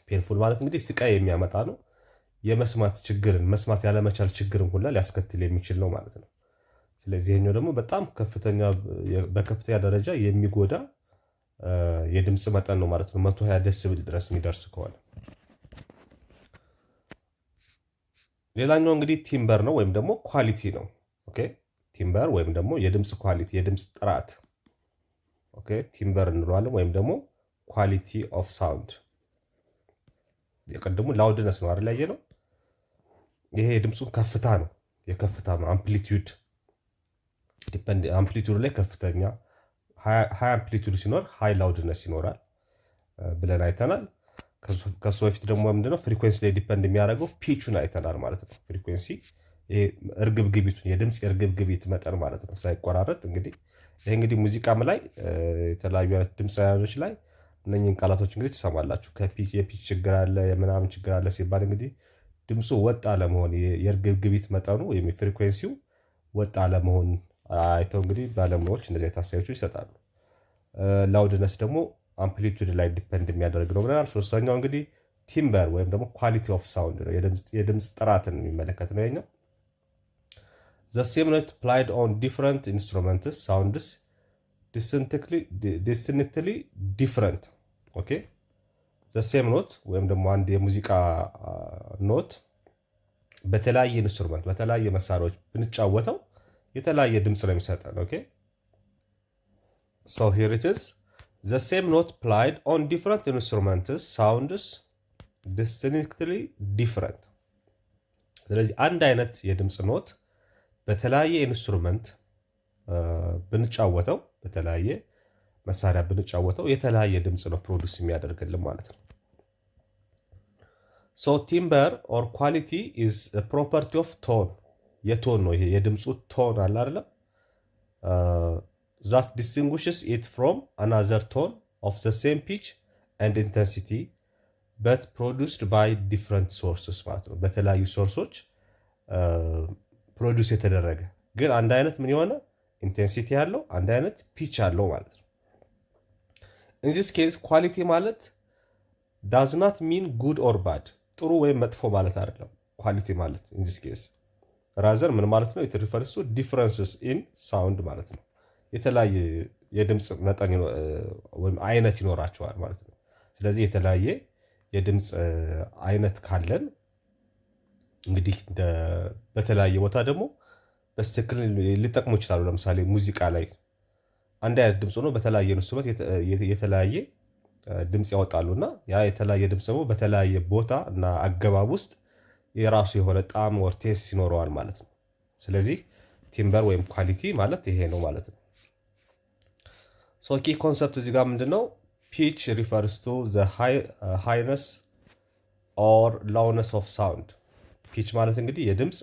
ፔንፉል ማለት እንግዲህ ስቃይ የሚያመጣ ነው። የመስማት ችግርን መስማት ያለመቻል ችግርን ሁላ ሊያስከትል የሚችል ነው ማለት ነው። ስለዚህ ይሄኛው ደግሞ በጣም በከፍተኛ ደረጃ የሚጎዳ የድምፅ መጠን ነው ማለት ነው። 120 ዴሲብል ድረስ የሚደርስ ከሆነ ሌላኛው እንግዲህ ቲምበር ነው ወይም ደግሞ ኳሊቲ ነው። ኦኬ ቲምበር ወይም ደግሞ የድምፅ ኳሊቲ የድምፅ ጥራት ኦኬ ቲምበር እንለዋለን ወይም ደግሞ ኳሊቲ ኦፍ ሳውንድ። የቀደሙ ላውድነስ ነው አይደል ያየነው። ይሄ የድምፁን ከፍታ ነው፣ የከፍታ ነው አምፕሊቲዩድ ዲፔንድ አምፕሊቲዩድ ላይ ከፍተኛ ሃይ አምፕሊቲዩድ ሲኖር ሃይ ላውድነስ ይኖራል ብለን አይተናል። ከሱ በፊት ደግሞ ምንድነው ፍሪኩዌንሲ ላይ ዲፔንድ የሚያደርገው ፒቹን አይተናል ማለት ነው። ፍሪኩዌንሲ ይሄ እርግብግቢቱን የድምፅ የእርግብግቢት መጠን ማለት ነው ሳይቆራረጥ። እንግዲህ ይሄ እንግዲህ ሙዚቃም ላይ የተለያዩ አይነት ድምፃውያኖች ላይ እነኚህን ቃላቶች እንግዲህ ትሰማላችሁ። የፒች ችግር አለ የምናምን ችግር አለ ሲባል እንግዲህ ድምፁ ወጥ አለመሆን የእርግብግቢት መጠኑ ወይም ፍሪኩዌንሲው ወጥ አለመሆን አይተው እንግዲህ ባለሙያዎች እንደዚህ አይነት አስተያየቶች ይሰጣሉ። ላውድነስ ደግሞ አምፕሊቱድ ላይ ዲፔንድ የሚያደርግ ነው ብለናል። ሶስተኛው እንግዲህ ቲምበር ወይም ደግሞ ኳሊቲ ኦፍ ሳውንድ ነው፣ የድምፅ ጥራትን የሚመለከት ነው። የኛው the same note played on different instruments sounds distinctly different. ኦኬ the same note ወይም ደግሞ አንድ የሙዚቃ ኖት በተለያየ ኢንስትሩመንት በተለያየ መሳሪያዎች ብንጫወተው የተለያየ ድምፅ ነው የሚሰጠን። ኦኬ so here it is the same note played on different instruments sounds distinctly different. ስለዚህ አንድ አይነት የድምፅ ኖት በተለያየ ኢንስትሩመንት ብንጫወተው በተለያየ መሳሪያ ብንጫወተው የተለያየ ድምፅ ነው ፕሮዲውስ የሚያደርግልን ማለት ነው። so timbre or quality is a property of tone የቶን ነው። ይሄ የድምፁ ቶን አለ አይደለም that distinguishes it from another tone of the same pitch and intensity but produced by different sources ማለት ነው። በተለያዩ ሶርሶች ፕሮዲውስ የተደረገ ግን አንድ አይነት ምን የሆነ ኢንቴንሲቲ ያለው አንድ አይነት ፒች አለው ማለት ነው። in this case ኳሊቲ ማለት does not mean good or bad ጥሩ ወይም መጥፎ ማለት አይደለም። ኳሊቲ ማለት in this case rather ምን ማለት ነው? it refers to differences in sound ማለት ነው። የተለያየ የድምፅ መጠን ወይም አይነት ይኖራቸዋል ማለት ነው። ስለዚህ የተለያየ የድምፅ አይነት ካለን እንግዲህ በተለያየ ቦታ ደግሞ በስትክክል ሊጠቅሙ ይችላሉ። ለምሳሌ ሙዚቃ ላይ አንድ አይነት ድምፅ ሆኖ በተለያየ ኢንስትሩመንት የተለያየ ድምፅ ያወጣሉና ያ የተለያየ ድምፅ ደግሞ በተለያየ ቦታ እና አገባብ ውስጥ የራሱ የሆነ ጣዕም ወር ቴስት ይኖረዋል ማለት ነው። ስለዚህ ቲምበር ወይም ኳሊቲ ማለት ይሄ ነው ማለት ነው። ሶ ኪ ኮንሰፕት እዚህ ጋር ምንድነው? ፒች ሪፈርስ ቱ ዘ ሃይነስ ኦር ላውነስ ኦፍ ሳውንድ። ፒች ማለት እንግዲህ የድምፅ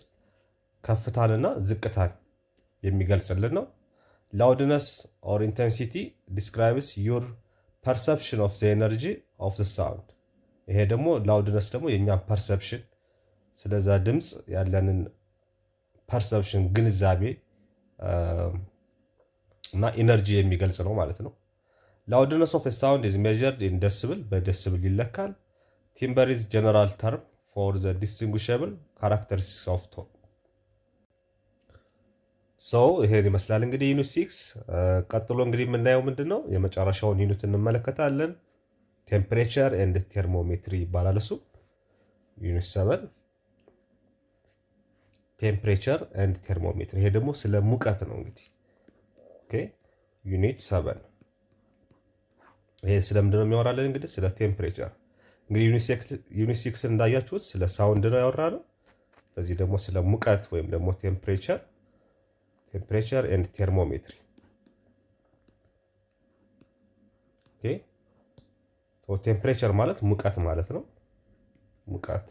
ከፍታንና ዝቅታን የሚገልጽልን ነው። ላውድነስ ኦር ኢንቴንሲቲ ዲስክራይብስ ዩር ፐርሰፕሽን ኦፍ ዘ ኤነርጂ ኦፍ ዘ ሳውንድ። ይሄ ደግሞ ላውድነስ ደግሞ የእኛን ፐርሰፕሽን ስለዛ ድምፅ ያለንን ፐርሰፕሽን ግንዛቤ እና ኢነርጂ የሚገልጽ ነው ማለት ነው። ላውድነስ ኦፍ ሳውንድ ኢዝ ሜዠርድ ኢን ደስብል፣ በደስብል ይለካል። ቲምበር ኢዝ ጀነራል ተርም ፎር ዘ ዲስቲንጉሽብል ካራክተሪስቲክስ ኦፍ ቶን። ሰው ይሄን ይመስላል እንግዲህ ዩኒት 6። ቀጥሎ እንግዲህ የምናየው ምንድን ነው? የመጨረሻውን ዩኒት እንመለከታለን። ቴምፕሬቸር ኤንድ ቴርሞሜትሪ ይባላል እሱ። ዩኒት 7 ቴምፕሬቸር ኤንድ ቴርሞሜትሪ። ይሄ ደግሞ ስለ ሙቀት ነው እንግዲህ። ኦኬ ዩኒት 7 ይሄ ስለምንድን ነው የሚያወራለን? እንግዲህ ስለ ቴምፕሬቸር። እንግዲህ ዩኒት 6 እንዳያችሁት ስለ ሳውንድ ነው ያወራነው። በዚህ ደግሞ ስለ ሙቀት ወይም ደግሞ ቴምፕሬቸር ኤንድ ቴርሞሜትሪ። ኦኬ ቴምፕሬቸር ማለት ሙቀት ማለት ነው። ሙቀት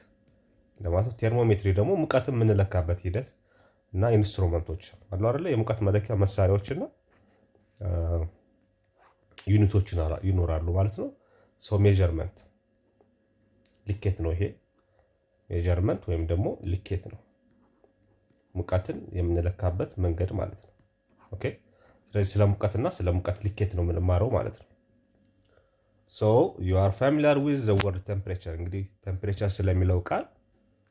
ለማለት ቴርሞሜትሪ ደግሞ ሙቀትን የምንለካበት ሂደት እና ኢንስትሩመንቶች አሉ አይደለ? የሙቀት መለኪያ መሳሪያዎችና ዩኒቶች ይኖራሉ ማለት ነው። ሶ ሜዠርመንት ልኬት ነው። ይሄ ሜዠርመንት ወይም ደግሞ ልኬት ነው፣ ሙቀትን የምንለካበት መንገድ ማለት ነው። ኦኬ ስለዚህ ስለ ሙቀትና ስለ ሙቀት ልኬት ነው የምንማረው ማለት ነው። ሶ ዩ አር ፋሚሊያር ዊዝ ዘ ወርድ ቴምፕሬቸር። እንግዲህ ቴምፕሬቸር ስለሚለው ቃል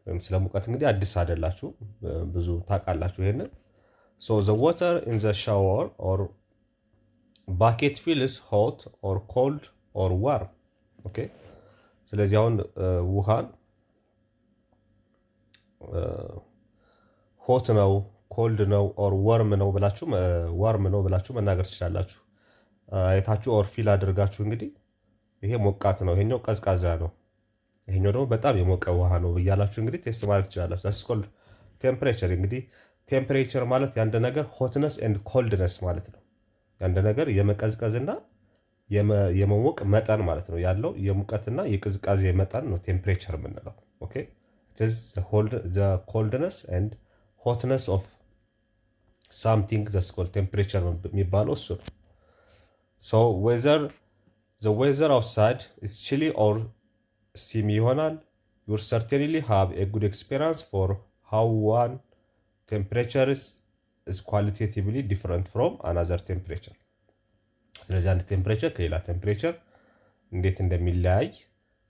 ወይም ስለ ሙቀት እንግዲህ አዲስ አይደላችሁ፣ ብዙ ታውቃላችሁ ይሄንን። ሶ ዘ ዋተር ኢን ዘ ሻወር ኦር ባኬት ፊልስ ሆት ኦር ኮልድ ኦር ዋርም። ኦኬ ስለዚህ አሁን ውሃን ሆት ነው፣ ኮልድ ነው ኦር ወርም ነው ብላችሁ መናገር ትችላላችሁ። አይታችሁ ኦር ፊል አድርጋችሁ እንግዲህ ይሄ ሞቃት ነው፣ ይሄኛው ቀዝቃዛ ነው፣ ይሄኛው ደግሞ በጣም የሞቀ ውሃ ነው ብያላችሁ እንግዲህ ቴስት ማድረግ ትችላላችሁ። ዳትስ ኮልድ ቴምፕሬቸር። እንግዲህ ቴምፕሬቸር ማለት የአንድ ነገር ሆትነስ ኤንድ ኮልድነስ ማለት ነው። የአንድ ነገር የመቀዝቀዝና የመሞቅ መጠን ማለት ነው። ያለው የሙቀትና የቅዝቃዜ መጠን ነው ቴምፕሬቸር የምንለው። ኦኬ ዘ ኮልድነስ ኤንድ ሆትነስ ኦፍ ሳምቲንግ ዘስ ኮልድ ቴምፕሬቸር የሚባለው እሱ ነው። ሶ ዘ ዌዘር አውትሳይድ ኢዝ ቺሊ ኦር ስቲሚ ይሆናል። ዩር ሰርቴንሊ ሃቭ ኤ ጉድ ኤክስፔሪንስ ፎር ሃው ዋን ቴምፕሬቸር ኢዝ ኳሊቴቲቭሊ ዲፍረንት ፍሮም አናዘር ቴምፕሬቸር። ስለዚህ አንድ ቴምፕሬቸር ከሌላ ቴምፕሬቸር እንዴት እንደሚለያይ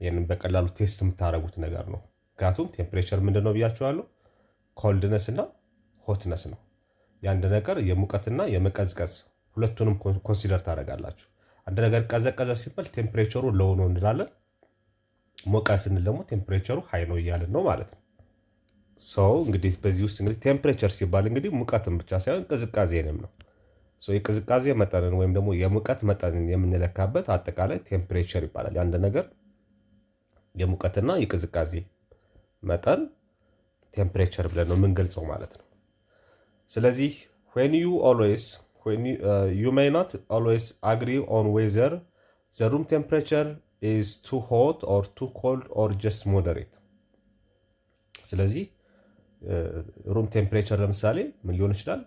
ይህንን በቀላሉ ቴስት የምታደርጉት ነገር ነው። ምክንያቱም ቴምፕሬቸር ምንድን ነው ብያችኋለሁ? ኮልድነስ እና ሆትነስ ነው። የአንድ ነገር የሙቀትና የመቀዝቀዝ ሁለቱንም ኮንሲደር ታደርጋላችሁ። አንድ ነገር ቀዘቀዘ ሲባል ቴምፕሬቸሩ ሎው ነው እንላለን። ሞቃ ስንል ደግሞ ቴምፕሬቸሩ ሃይ ነው እያልን ነው ማለት ነው። ሰው እንግዲህ በዚህ ውስጥ እንግዲህ ቴምፕሬቸር ሲባል እንግዲህ ሙቀትን ብቻ ሳይሆን ቅዝቃዜንም ነው። የቅዝቃዜ መጠንን ወይም ደግሞ የሙቀት መጠንን የምንለካበት አጠቃላይ ቴምፕሬቸር ይባላል። የአንድ ነገር የሙቀትና የቅዝቃዜ መጠን ቴምፕሬቸር ብለን ነው የምንገልጸው ማለት ነው። ስለዚህ you may not always agree on whether the room temperature is too hot or too cold or just moderate። ስለዚህ ሩም ቴምፕሬቸር ለምሳሌ ምን ሊሆን ይችላል?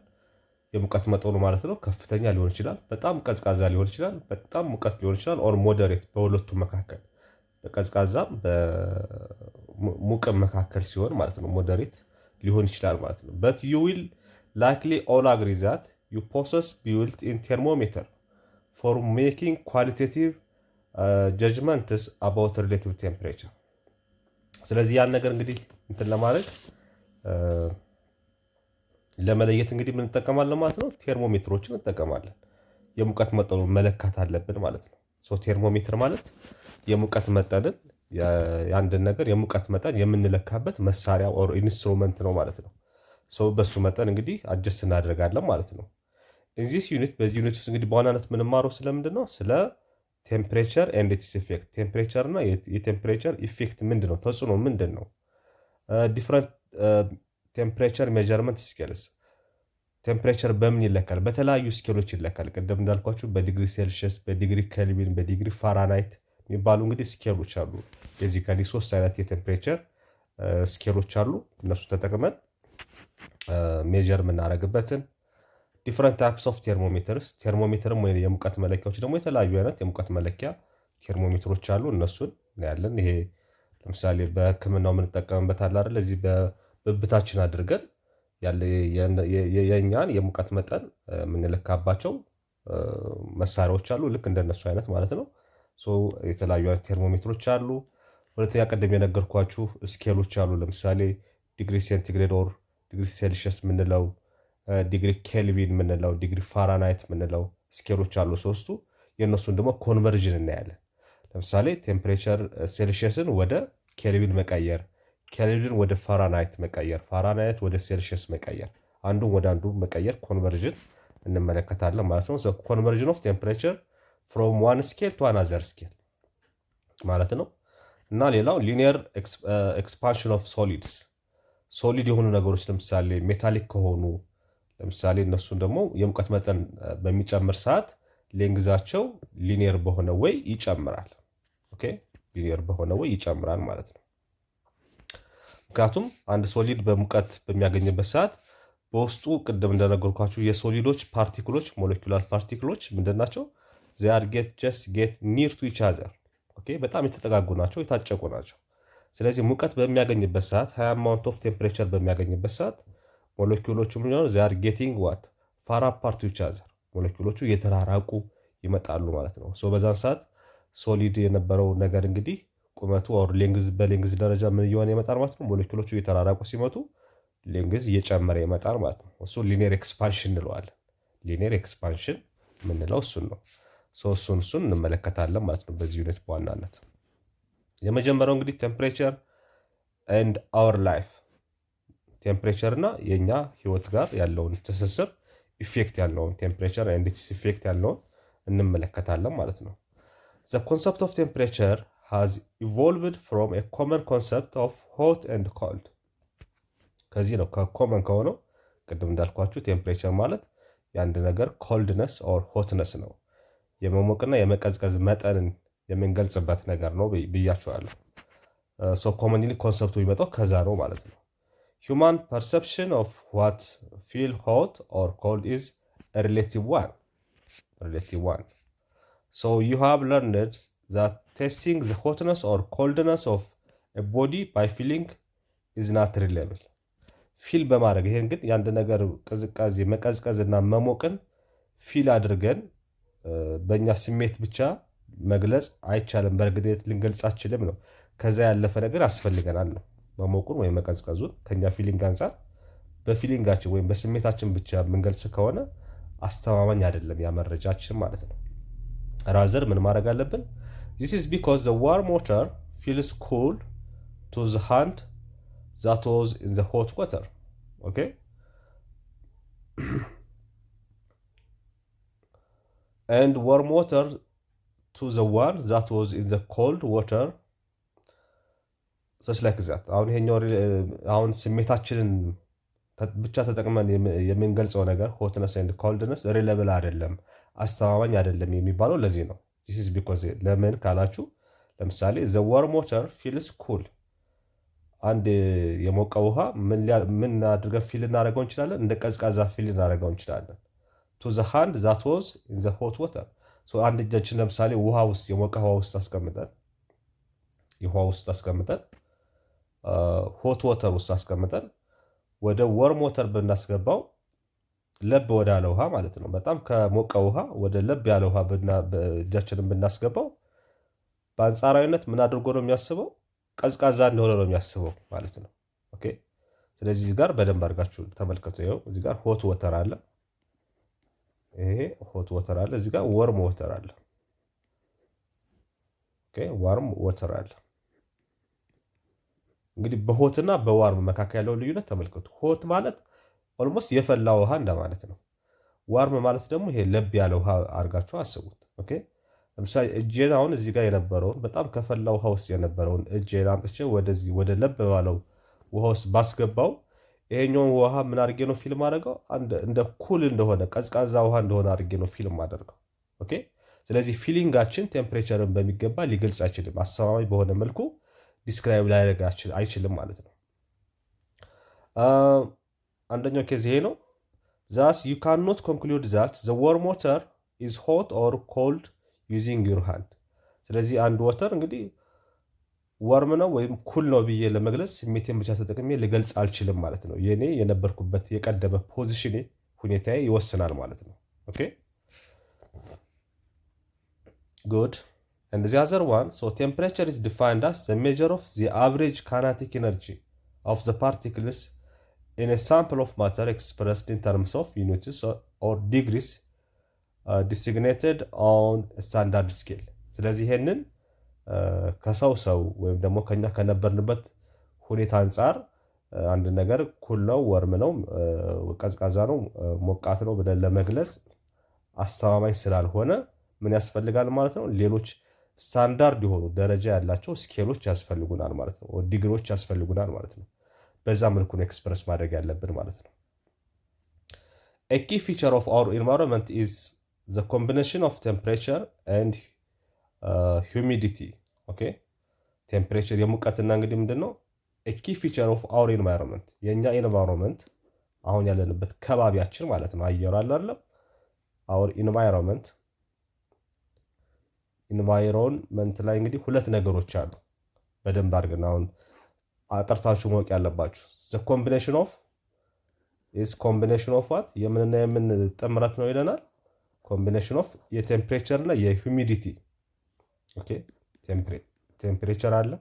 የሙቀት መጠኑ ማለት ነው ከፍተኛ ሊሆን ይችላል፣ በጣም ቀዝቃዛ ሊሆን ይችላል፣ በጣም ሙቀት ሊሆን ይችላል። ኦር ሞዴሬት በሁለቱም መካከል በቀዝቃዛም በሙቅም መካከል ሲሆን ማለት ነው ሞዴሬት ሊሆን ይችላል ማለት ነው። but you will likely all agree that you possess built-in thermometer for making qualitative judgments about relative temperature። ስለዚህ ያን ነገር እንግዲህ እንትን ለማድረግ ለመለየት እንግዲህ ምን እንጠቀማለን ማለት ነው? ቴርሞሜትሮችን እንጠቀማለን። የሙቀት መጠኑን መለካት አለብን ማለት ነው። ቴርሞሜትር ማለት የሙቀት መጠንን የአንድን ነገር የሙቀት መጠን የምንለካበት መሳሪያ ኦር ኢንስትሩመንት ነው ማለት ነው። በሱ መጠን እንግዲህ አጀስት እናደርጋለን ማለት ነው። እዚህ ዩኒት በዚህ ዩኒት ውስጥ እንግዲህ በዋናነት የምንማረው ስለምንድን ነው? ስለ ቴምፕሬቸር ኤንድ ኢትስ ኢፌክት። ቴምፕሬቸር እና የቴምፕሬቸር ኢፌክት ምንድን ነው? ተጽዕኖ ምንድን ነው? ዲፍረንት ቴምፕሬቸር ሜዠርመንት ስኬልስ። ቴምፕሬቸር በምን ይለካል? በተለያዩ ስኬሎች ይለካል። ቅድም እንዳልኳችሁ በዲግሪ ሴልሺየስ፣ በዲግሪ ኬልቪን፣ በዲግሪ ፋራናይት የሚባሉ እንግዲህ ስኬሎች አሉ። ቤዚካሊ 3 አይነት የቴምፕሬቸር ስኬሎች አሉ። እነሱ ተጠቅመን ሜጀር የምናደርግበትን ዲፍረንት ታይፕስ ኦፍ ቴርሞሜትርስ። ቴርሞሜትርም ወይ የሙቀት መለኪያዎች ደግሞ የተለያዩ አይነት የሙቀት መለኪያ ቴርሞሜትሮች አሉ። እነሱን እናያለን። ይሄ ለምሳሌ በሕክምናው የምንጠቀምበት አለ አይደል? እዚህ በብብታችን አድርገን ያለ የኛን የሙቀት መጠን የምንለካባቸው መሳሪያዎች አሉ፣ ልክ እንደነሱ አይነት ማለት ነው። የተለያዩ አይነት ቴርሞሜትሮች አሉ። ሁለተኛ ቀደም የነገርኳችሁ ስኬሎች አሉ። ለምሳሌ ዲግሪ ሴንቲግሬድ ኦር ዲግሪ ሴልሺየስ ምንለው፣ ዲግሪ ኬልቪን ምንለው፣ ዲግሪ ፋራናይት ምንለው ስኬሎች አሉ ሶስቱ። የእነሱን ደግሞ ኮንቨርዥን እናያለን። ለምሳሌ ቴምፕሬቸር ሴልሺየስን ወደ ኬልቪን መቀየር፣ ኬልቪን ወደ ፋራናይት መቀየር፣ ፋራናይት ወደ ሴልሺየስ መቀየር፣ አንዱን ወደ አንዱ መቀየር ኮንቨርዥን እንመለከታለን ማለት ነው። ኮንቨርዥን ኦፍ ቴምፕሬቸር ፍሮም ዋን ስኬል ቱ አናዘር ስኬል ማለት ነው። እና ሌላው ሊኒየር ኤክስፓንሽን ኦፍ ሶሊድስ፣ ሶሊድ የሆኑ ነገሮች ለምሳሌ ሜታሊክ ከሆኑ ለምሳሌ እነሱን ደግሞ የሙቀት መጠን በሚጨምር ሰዓት ሌንግዛቸው ሊኒየር በሆነ ወይ ይጨምራል። ኦኬ ሊኒየር በሆነ ወይ ይጨምራል ማለት ነው። ምክንያቱም አንድ ሶሊድ በሙቀት በሚያገኝበት ሰዓት በውስጡ ቅድም እንደነገርኳችሁ የሶሊዶች ፓርቲክሎች ሞለኪውላር ፓርቲክሎች ምንድናቸው? ዚያር ጌት ኒር ቱ ኢች አዘር። በጣም የተጠጋጉ ናቸው፣ የታጨቁ ናቸው። ስለዚህ ሙቀት በሚያገኝበት ሰዓት ሃይ አማውንት ኦፍ ቴምፕሬቸር በሚያገኝበት ሰዓት ሞለኪውሎቹ ምን ይሆናሉ? ዚያር ጌቲንግ ዋት ፋር አፓርት ቱ ኢች አዘር። ሞለኪውሎቹ እየተራራቁ ይመጣሉ ማለት ነው። በዛን ሰዓት ሶሊድ የነበረው ነገር እንግዲህ ቁመቱ ኦር በሌንግዝ ደረጃ ምን እየሆነ ይመጣል ማለት ነው። ሞለኪውሎቹ እየተራራቁ ሲመጡ ሌንግዝ እየጨመረ ይመጣል ማለት ነው። እሱ ሊኒየር ኤክስፓንሽን እንለዋለን። ሊኒየር ኤክስፓንሽን የምንለው እሱን ነው። እሱን እንመለከታለን ማለት ነው በዚህ ዩኒት በዋናነት። የመጀመሪያው እንግዲህ ቴምፕሬቸር ኤንድ አወር ላይፍ፣ ቴምፕሬቸር እና የእኛ ህይወት ጋር ያለውን ትስስር ኢፌክት ያለውን ቴምፕሬቸር ኤንድ ኢትስ ኢፌክት ያለውን እንመለከታለን ማለት ነው። ዘ ኮንሰፕት ኦፍ ቴምፕሬቸር ሃዝ ኢቮልቭድ ፍሮም ኤ ኮመን ኮንሰፕት ኦፍ ሆት ኤንድ ኮልድ። ከዚህ ነው ከኮመን ከሆነው ቅድም እንዳልኳችሁ ቴምፕሬቸር ማለት የአንድ ነገር ኮልድነስ ኦር ሆትነስ ነው። የመሞቅና የመቀዝቀዝ መጠንን የምንገልጽበት ነገር ነው ብያችኋለሁ። ኮመንሊ ኮንሰፕቱ የሚመጣው ከዛ ነው ማለት ነው። ሁማን ፐርሰፕሽን ኦፍ ዋት ፊል ሆት ኦር ኮልድ ኢዝ ሪሌቲቭ ዋን። ዩ ሃቭ ለርንድ ዛት ቴስቲንግ ዘ ሆትነስ ኦር ኮልድነስ ኦፍ ኤ ቦዲ ባይ ፊሊንግ ኢዝ ናት ሪሌብል። ፊል በማድረግ ይሄን ግን የአንድ ነገር ቅዝቃዜ መቀዝቀዝና መሞቅን ፊል አድርገን በእኛ ስሜት ብቻ መግለጽ አይቻልም። በእርግጥ ልንገልጽ አችልም ነው። ከዛ ያለፈ ነገር ያስፈልገናል ነው። መሞቁን ወይም መቀዝቀዙን ከኛ ፊሊንግ አንጻር በፊሊንጋችን ወይም በስሜታችን ብቻ የምንገልጽ ከሆነ አስተማማኝ አይደለም ያ መረጃችን ማለት ነው። ራዘር ምን ማድረግ አለብን? This is because the warm water feels cool to the hand that was in the hot water. Okay? And warm water to the one that was in the cold water. such like that. አሁን ስሜታችንን ብቻ ተጠቅመን የምንገልጸው ነገር ሆትነስ ኤንድ ኮልድነስ ሪሌብል አይደለም፣ አስተማማኝ አይደለም የሚባለው ለዚህ ነው። this is because ለምን ካላችሁ ለምሳሌ the warm water feels cool። አንድ የሞቀ ውሃ ምን አድርገን ፊል እናደርገው እንችላለን? እንደ ቀዝቃዛ ፊል እናደርገው እንችላለን። to the hand that was in the hot water። አንድ እጃችን ለምሳሌ ውሃ ውስጥ የሞቀ ውሃ ውስጥ አስቀምጠን ሆት ወተር ውስጥ አስቀምጠን ወደ ወርም ወተር ብናስገባው ለብ ወዳለ ውሃ ማለት ነው። በጣም ከሞቀ ውሃ ወደ ለብ ያለ ውሃ እጃችንን ብናስገባው በአንጻራዊነት ምን አድርጎ ነው የሚያስበው? ቀዝቃዛ እንደሆነ ነው የሚያስበው ማለት ነው። ኦኬ። ስለዚህ እዚህ ጋር በደንብ አድርጋችሁ ተመልከቱ። ይኸው እዚህ ጋር ሆት ወተር አለ፣ ይሄ ሆት ወተር አለ፣ እዚህ ጋር ወርም ወተር አለ። ኦኬ፣ ዋርም ወተር አለ። እንግዲህ በሆትና በዋርም መካከል ያለው ልዩነት ተመልከቱ። ሆት ማለት ኦልሞስት የፈላ ውሃ እንደማለት ነው። ዋርም ማለት ደግሞ ይሄ ለብ ያለ ውሃ አድርጋችሁ አስቡት። ኦኬ፣ ለምሳሌ እጄን አሁን እዚህ ጋር የነበረውን በጣም ከፈላ ውሃ ውስጥ የነበረውን እጄን አምጥቼ ወደዚህ ወደ ለብ ባለው ውሃ ውስጥ ባስገባው ይሄኛውን ውሃ ምን አድርጌ ነው ፊልም አደረገው? እንደ ኩል እንደሆነ ቀዝቃዛ ውሃ እንደሆነ አድርጌ ነው ፊልም አደርገው። ኦኬ። ስለዚህ ፊሊንጋችን ቴምፕሬቸርን በሚገባ ሊገልጽ አይችልም። አስተማማኝ በሆነ መልኩ ዲስክራይብ ሊያደርግ አይችልም ማለት ነው። አንደኛው ኬዝ ይሄ ነው። ዛስ ዩ ካን ኖት ኮንክሉድ ዛት ዘ ዋርም ዋተር ኢዝ ሆት ኦር ኮልድ ዩዚንግ ዩር ሃንድ። ስለዚህ አንድ ወተር እንግዲህ ወርም ነው ወይም ኩል ነው ብዬ ለመግለጽ ስሜቴን ብቻ ተጠቅሜ ልገልጽ አልችልም ማለት ነው። የኔ የነበርኩበት የቀደመ ፖዚሽኔ ሁኔታዬ ይወስናል ማለት ነው። ኦኬ። Good. And the other one, so temperature is defined as the measure of the average kinetic energy of the particles in a sample of matter expressed in terms of units or degrees designated on a standard scale. ስለዚህ ይሄንን ከሰው ሰው ወይም ደግሞ ከኛ ከነበርንበት ሁኔታ አንጻር አንድ ነገር ኩል ነው፣ ወርም ነው፣ ቀዝቃዛ ነው፣ ሞቃት ነው ብለን ለመግለጽ አስተማማኝ ስላልሆነ ምን ያስፈልጋል ማለት ነው? ሌሎች ስታንዳርድ የሆኑ ደረጃ ያላቸው ስኬሎች ያስፈልጉናል ማለት ነው። ዲግሪዎች ያስፈልጉናል ማለት ነው። በዛ መልኩ ነው ኤክስፕረስ ማድረግ ያለብን ማለት ነው። A key feature of our environment is the combination of temperature and humidity. Okay? ቴምፕሬቸር የሙቀትና እንግዲህ ምንድነው? A key feature of our environment የኛ environment አሁን ያለንበት ከባቢያችን ማለት ነው። አየሩ አለ አይደል? our ኢንቫይሮንመንት ላይ እንግዲህ ሁለት ነገሮች አሉ። በደንብ አድርገን አሁን አጥርታችሁ ማወቅ ያለባችሁ the combination of what የምንና የምን ጥምረት ነው ይለናል። combination of የቴምፕሬቸር እና የሂዩሚዲቲ። ኦኬ ቴምፕሬቸር አለ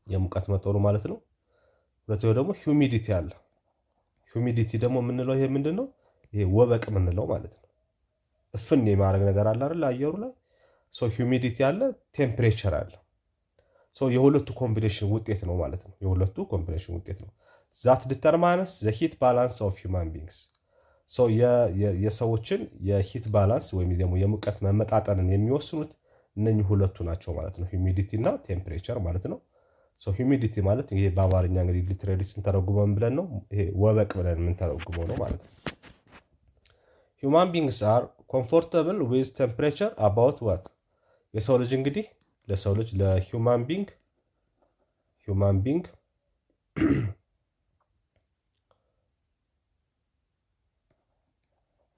የሙቀት መጠኑ ማለት ነው። ሁለተኛው ደግሞ ሂዩሚዲቲ አለ። ሂዩሚዲቲ ደግሞ የምንለው ይሄ ምንድነው? ይሄ ወበቅ የምንለው ማለት ነው። እፍን የማድረግ ነገር አለ አይደል አየሩ ላይ። ሶ ሂዩሚዲቲ አለ፣ ቴምፕሬቸር አለ። ሶ የሁለቱ ኮምቢኔሽን ውጤት ነው ማለት ነው። የሁለቱ ኮምቢኔሽን ውጤት ነው። ዛት ዲተርማይንስ ዘ ሂት ባላንስ ኦፍ ሂውማን ቢንግስ። ሶ የሰዎችን የሂት ባላንስ ወይም ደግሞ የሙቀት መመጣጠንን የሚወስኑት እነኚህ ሁለቱ ናቸው ማለት ነው። ሂዩሚዲቲ እና ቴምፕሬቸር ማለት ነው። ሶ ሂዩሚዲቲ ማለት ይሄ በአማርኛ እንግዲህ ሊትራሊ ስንተረጉመው ብለን ነው ይሄ ወበቅ ብለን የምንተረጉመው ነው ማለት ነው። ሂውማን ቢንግስ አር ኮምፎርታብል ዊዝ ቴምፕሬቸር አባውት ዋት። የሰው ልጅ እንግዲህ ለሰው ልጅ ለሂውማን ቢንግ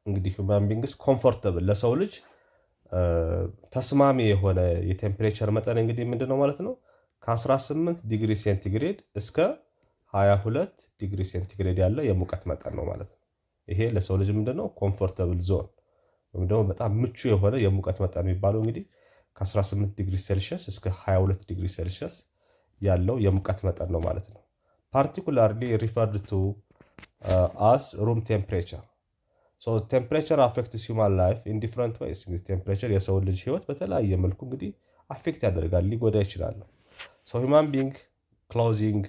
እንግዲህ ሂውማን ቢንግስ ኮምፎርታብል ለሰው ልጅ ተስማሚ የሆነ የቴምፕሬቸር መጠን እንግዲህ ምንድነው ማለት ነው? ከ18 ዲግሪ ሴንቲግሬድ እስከ 22 ዲግሪ ሴንቲግሬድ ያለ የሙቀት መጠን ነው ማለት ነው። ይሄ ለሰው ልጅ ምንድነው? ኮምፎርታብል ዞን ወይም ደግሞ በጣም ምቹ የሆነ የሙቀት መጠን የሚባለው እንግዲህ ከ18 ዲግሪ ሴልሺየስ እስከ 22 ዲግሪ ሴልሺየስ ያለው የሙቀት መጠን ነው ማለት ነው። ፓርቲኩላርሊ ሪፈርድ ቱ አስ ሩም ቴምፕሬቸር። ሶ ቴምፕሬቸር አፌክትስ ሂውማን ላይፍ ኢን ዲፍረንት ዌይስ። እንግዲህ ቴምፕሬቸር የሰው ልጅ ህይወት በተለያየ መልኩ እንግዲህ አፌክት ያደርጋል፣ ሊጎዳ ይችላል። ሶ ሂውማን ቢንግ ክሎዚንግ፣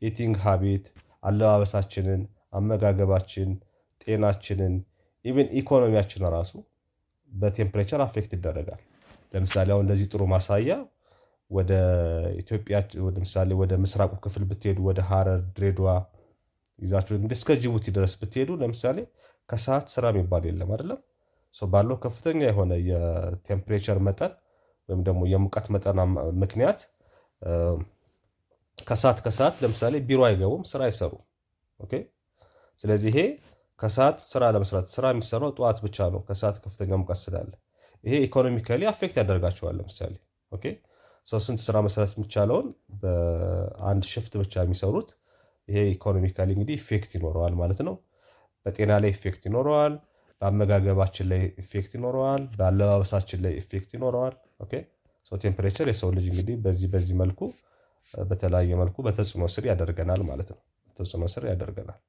ኢቲንግ ሃቢት፣ አለባበሳችንን፣ አመጋገባችን፣ ጤናችንን፣ ኢቨን ኢኮኖሚያችን ራሱ በቴምፕሬቸር አፌክት ይደረጋል። ለምሳሌ አሁን እንደዚህ ጥሩ ማሳያ ወደ ኢትዮጵያ ለምሳሌ ወደ ምስራቁ ክፍል ብትሄዱ ወደ ሐረር፣ ድሬዳዋ ይዛችሁ እንግዲህ እስከ ጅቡቲ ድረስ ብትሄዱ ለምሳሌ ከሰዓት ስራ የሚባል የለም አይደለም። ባለው ከፍተኛ የሆነ የቴምፕሬቸር መጠን ወይም ደግሞ የሙቀት መጠን ምክንያት ከሰዓት ለምሳሌ ቢሮ አይገቡም፣ ስራ አይሰሩም። ኦኬ። ስለዚህ ይሄ ከሰዓት ስራ ለመስራት ስራ የሚሰራው ጠዋት ብቻ ነው፣ ከሰዓት ከፍተኛ ሙቀት ስላለ ይሄ ኢኮኖሚካሊ አፌክት ያደርጋቸዋል። ለምሳሌ ኦኬ ስንት ስራ መስራት የሚቻለውን በአንድ ሽፍት ብቻ የሚሰሩት ይሄ ኢኮኖሚካሊ እንግዲህ ኢፌክት ይኖረዋል ማለት ነው። በጤና ላይ ኢፌክት ይኖረዋል፣ በአመጋገባችን ላይ ኢፌክት ይኖረዋል፣ በአለባበሳችን ላይ ኢፌክት ይኖረዋል። ኦኬ ቴምፕሬቸር የሰው ልጅ እንግዲህ በዚህ መልኩ በተለያየ መልኩ በተጽዕኖ ስር ያደርገናል ማለት ነው። ተጽዕኖ ስር ያደርገናል።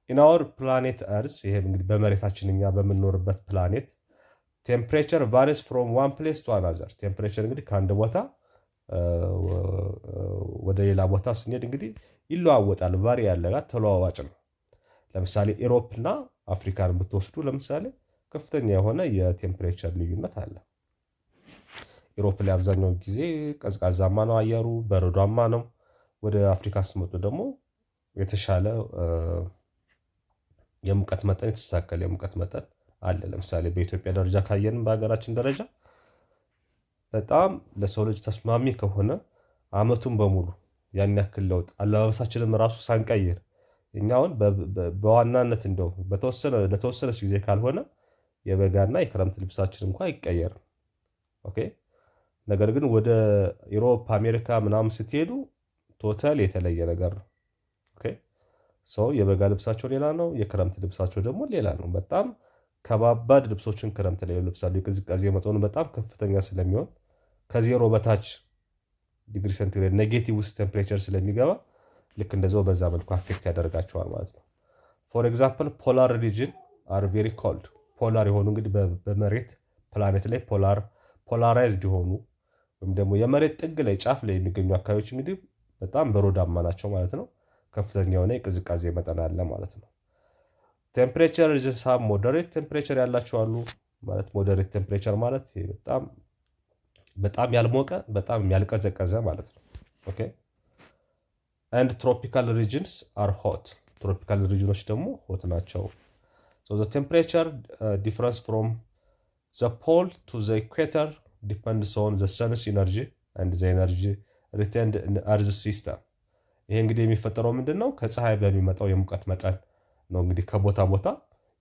ኢን አወር ፕላኔት እርስ፣ ይሄ እንግዲህ በመሬታችን እኛ በምንኖርበት ፕላኔት ቴምፕሬቸር ቫሪስ ፍሮም ዋን ፕሌስ ቱ አናዘር። ቴምፕሬቸር እንግዲህ ከአንድ ቦታ ወደ ሌላ ቦታ ስንሄድ እንግዲህ ይለዋወጣል። ቫሪ ያለጋት ተለዋዋጭ ነው። ለምሳሌ ኢሮፕ እና አፍሪካን ብትወስዱ ለምሳሌ ከፍተኛ የሆነ የቴምፕሬቸር ልዩነት አለ። ኢሮፕ ላይ አብዛኛው ጊዜ ቀዝቃዛማ ነው አየሩ፣ በረዷማ ነው። ወደ አፍሪካ ስትመጡ ደግሞ የተሻለ የሙቀት መጠን የተስተካከለ የሙቀት መጠን አለ። ለምሳሌ በኢትዮጵያ ደረጃ ካየንም በሀገራችን ደረጃ በጣም ለሰው ልጅ ተስማሚ ከሆነ አመቱን በሙሉ ያን ያክል ለውጥ አለባበሳችንም ራሱ ሳንቀይር እኛውን በዋናነት እንደው ለተወሰነች ጊዜ ካልሆነ የበጋና የክረምት ልብሳችን እንኳን አይቀየርም። ኦኬ። ነገር ግን ወደ ኢሮፕ፣ አሜሪካ ምናምን ስትሄዱ ቶታል የተለየ ነገር ነው። ኦኬ የበጋ ልብሳቸው ሌላ ነው፣ የክረምት ልብሳቸው ደግሞ ሌላ ነው። በጣም ከባባድ ልብሶችን ክረምት ላይ ይለብሳሉ። የቅዝቃዜ መጠኑ በጣም ከፍተኛ ስለሚሆን ከዜሮ በታች ዲግሪ ሴንቲግሬድ ኔጌቲቭ ውስጥ ቴምፕሬቸር ስለሚገባ ልክ እንደዛው በዛ መልኩ አፌክት ያደርጋቸዋል ማለት ነው። ፎር ኤግዛምፕል ፖላር ሪጅን አር ቬሪ ኮልድ። ፖላር የሆኑ እንግዲህ በመሬት ፕላኔት ላይ ፖላራይዝድ የሆኑ ወይም ደግሞ የመሬት ጥግ ላይ ጫፍ ላይ የሚገኙ አካባቢዎች እንግዲህ በጣም በረዶማ ናቸው ማለት ነው። ከፍተኛ የሆነ የቅዝቃዜ መጠን አለ ማለት ነው። ቴምፕሬቸር ሳብ ሞደሬት ቴምፕሬቸር ያላቸው አሉ ማለት ሞደሬት ቴምፕሬቸር ማለት በጣም ያልሞቀ በጣም ያልቀዘቀዘ ማለት ነው። ኦኬ ኤንድ ትሮፒካል ሪጅንስ አር ሆት። ትሮፒካል ሪጅኖች ደግሞ ሆት ናቸው። ሶ ዘ ቴምፕሬቸር ዲፍረንስ ፍሮም ዘ ፖል ቱ ዘ ኢኩዌተር ዲፐንድስ ኦን ዘ ሰንስ ኢነርጂ ኤንድ ዘ ኤነርጂ ሪቴንድ ኢን አርዝ ሲስተም። ይሄ እንግዲህ የሚፈጠረው ምንድን ነው? ከፀሐይ በሚመጣው የሙቀት መጠን ነው። እንግዲህ ከቦታ ቦታ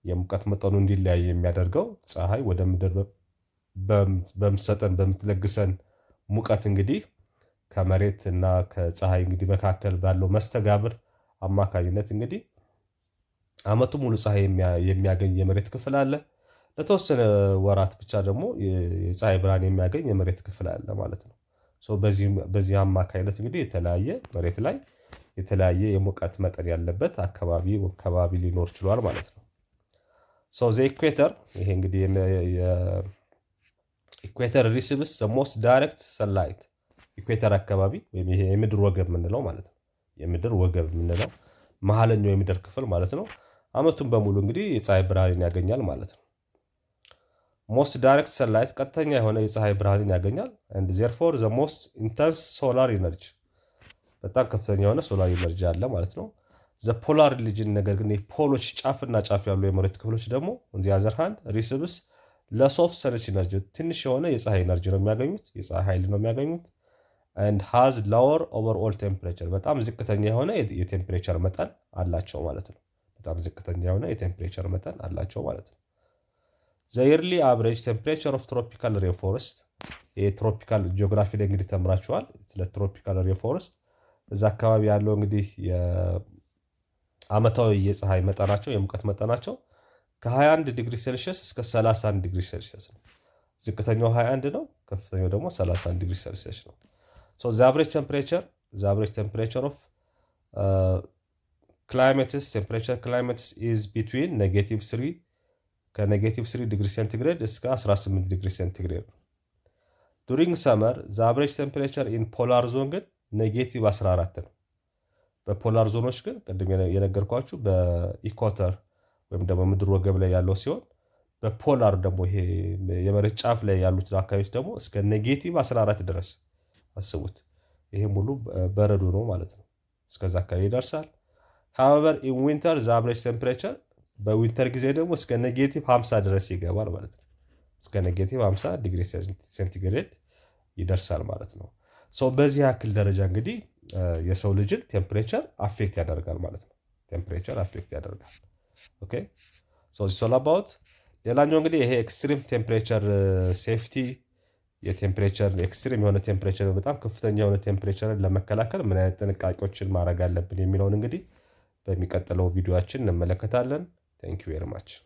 የሙቀት መጠኑ እንዲለያይ የሚያደርገው ፀሐይ ወደ ምድር በምትሰጠን በምትለግሰን ሙቀት እንግዲህ ከመሬት እና ከፀሐይ እንግዲህ መካከል ባለው መስተጋብር አማካኝነት እንግዲህ አመቱ ሙሉ ፀሐይ የሚያገኝ የመሬት ክፍል አለ። ለተወሰነ ወራት ብቻ ደግሞ የፀሐይ ብርሃን የሚያገኝ የመሬት ክፍል አለ ማለት ነው። በዚህ አማካኝነት እንግዲህ የተለያየ መሬት ላይ የተለያየ የሙቀት መጠን ያለበት አካባቢ ሊኖር ችሏል ማለት ነው። ዘ ኢኩዌተር ይሄ እንግዲህ ኢኩዌተር ሪሲቭስ ዘ ሞስት ዳይሬክት ሰንላይት። ኢኩዌተር አካባቢ ወይም ይሄ የምድር ወገብ የምንለው ማለት ነው። የምድር ወገብ የምንለው መሀለኛው የምድር ክፍል ማለት ነው። አመቱን በሙሉ እንግዲህ የፀሐይ ብርሃንን ያገኛል ማለት ነው። ሞስት ዳይሬክት ሰንላይት ቀጥተኛ የሆነ የፀሐይ ብርሃንን ያገኛል። and therefore the most intense solar energy በጣም ከፍተኛ የሆነ ሶላር ኢነርጂ አለ ማለት ነው። ዘ ፖላር ሪጅን ነገር ግን የፖሎች ጫፍና ጫፍ ያሉ የመሬት ክፍሎች ደግሞ on the other hand receives less of sun's energy ትንሽ የሆነ የፀሐይ ኤነርጂ ነው የሚያገኙት፣ የፀሐይ ኃይል ነው የሚያገኙት። and has lower overall temperature በጣም ዝቅተኛ የሆነ የቴምፕሬቸር መጠን አላቸው ማለት ነው። በጣም ዝቅተኛ የሆነ የቴምፕሬቸር መጠን አላቸው ማለት ነው። the yearly average temperature of tropical rainforest የትሮፒካል ጂኦግራፊ ላይ እንግዲህ ተምራችኋል ስለ ትሮፒካል ሬንፎረስት። እዛ አካባቢ ያለው እንግዲህ የአመታዊ የፀሐይ መጠናቸው የሙቀት መጠናቸው ከ21 ዲግሪ ሴልሺየስ እስከ 31 ዲግሪ ሴልሺየስ ነው። ዝቅተኛው 21 ነው፣ ከፍተኛው ደግሞ 31 ዲግሪ ሴልሺየስ ነው። so the average temperature of climates is between -3 ከ-3 ዲግሪ ሴንቲግሬድ እስከ 18 ዲግሪ ሴንቲግሬድ ነው። during summer the average temperature in polar zone ግን -14 ነው። በፖላር ዞኖች ግን ቅድም የነገርኳችሁ በኢኳተር ወይም ደግሞ ምድር ወገብ ላይ ያለው ሲሆን በፖላር ደግሞ ይሄ የመሬት ጫፍ ላይ ያሉት አካባቢዎች ደግሞ እስከ -14 ድረስ አስቡት። ይሄ ሙሉ በረዶ ነው ማለት ነው። እስከዛ አካባቢ ይደርሳል። however in winter the average temperature በዊንተር ጊዜ ደግሞ እስከ -50 ድረስ ይገባል ማለት ነው። እስከ -50 ዲግሪ ሴንቲግሬድ ይደርሳል ማለት ነው። በዚህ ያክል ደረጃ እንግዲህ የሰው ልጅን ቴምፕሬቸር አፌክት ያደርጋል ማለት ነው። ቴምፕሬቸር አፌክት ያደርጋል። ኦኬ this all about ሌላኛው እንግዲህ ይሄ ኤክስትሪም ቴምፕሬቸር ሴፍቲ የቴምፕሬቸር ኤክስትሪም የሆነ ቴምፕሬቸር በጣም ከፍተኛ የሆነ ቴምፕሬቸርን ለመከላከል ምን አይነት ጥንቃቄዎችን ማድረግ አለብን የሚለውን እንግዲህ በሚቀጥለው ቪዲዮአችን እንመለከታለን። Thank you very much.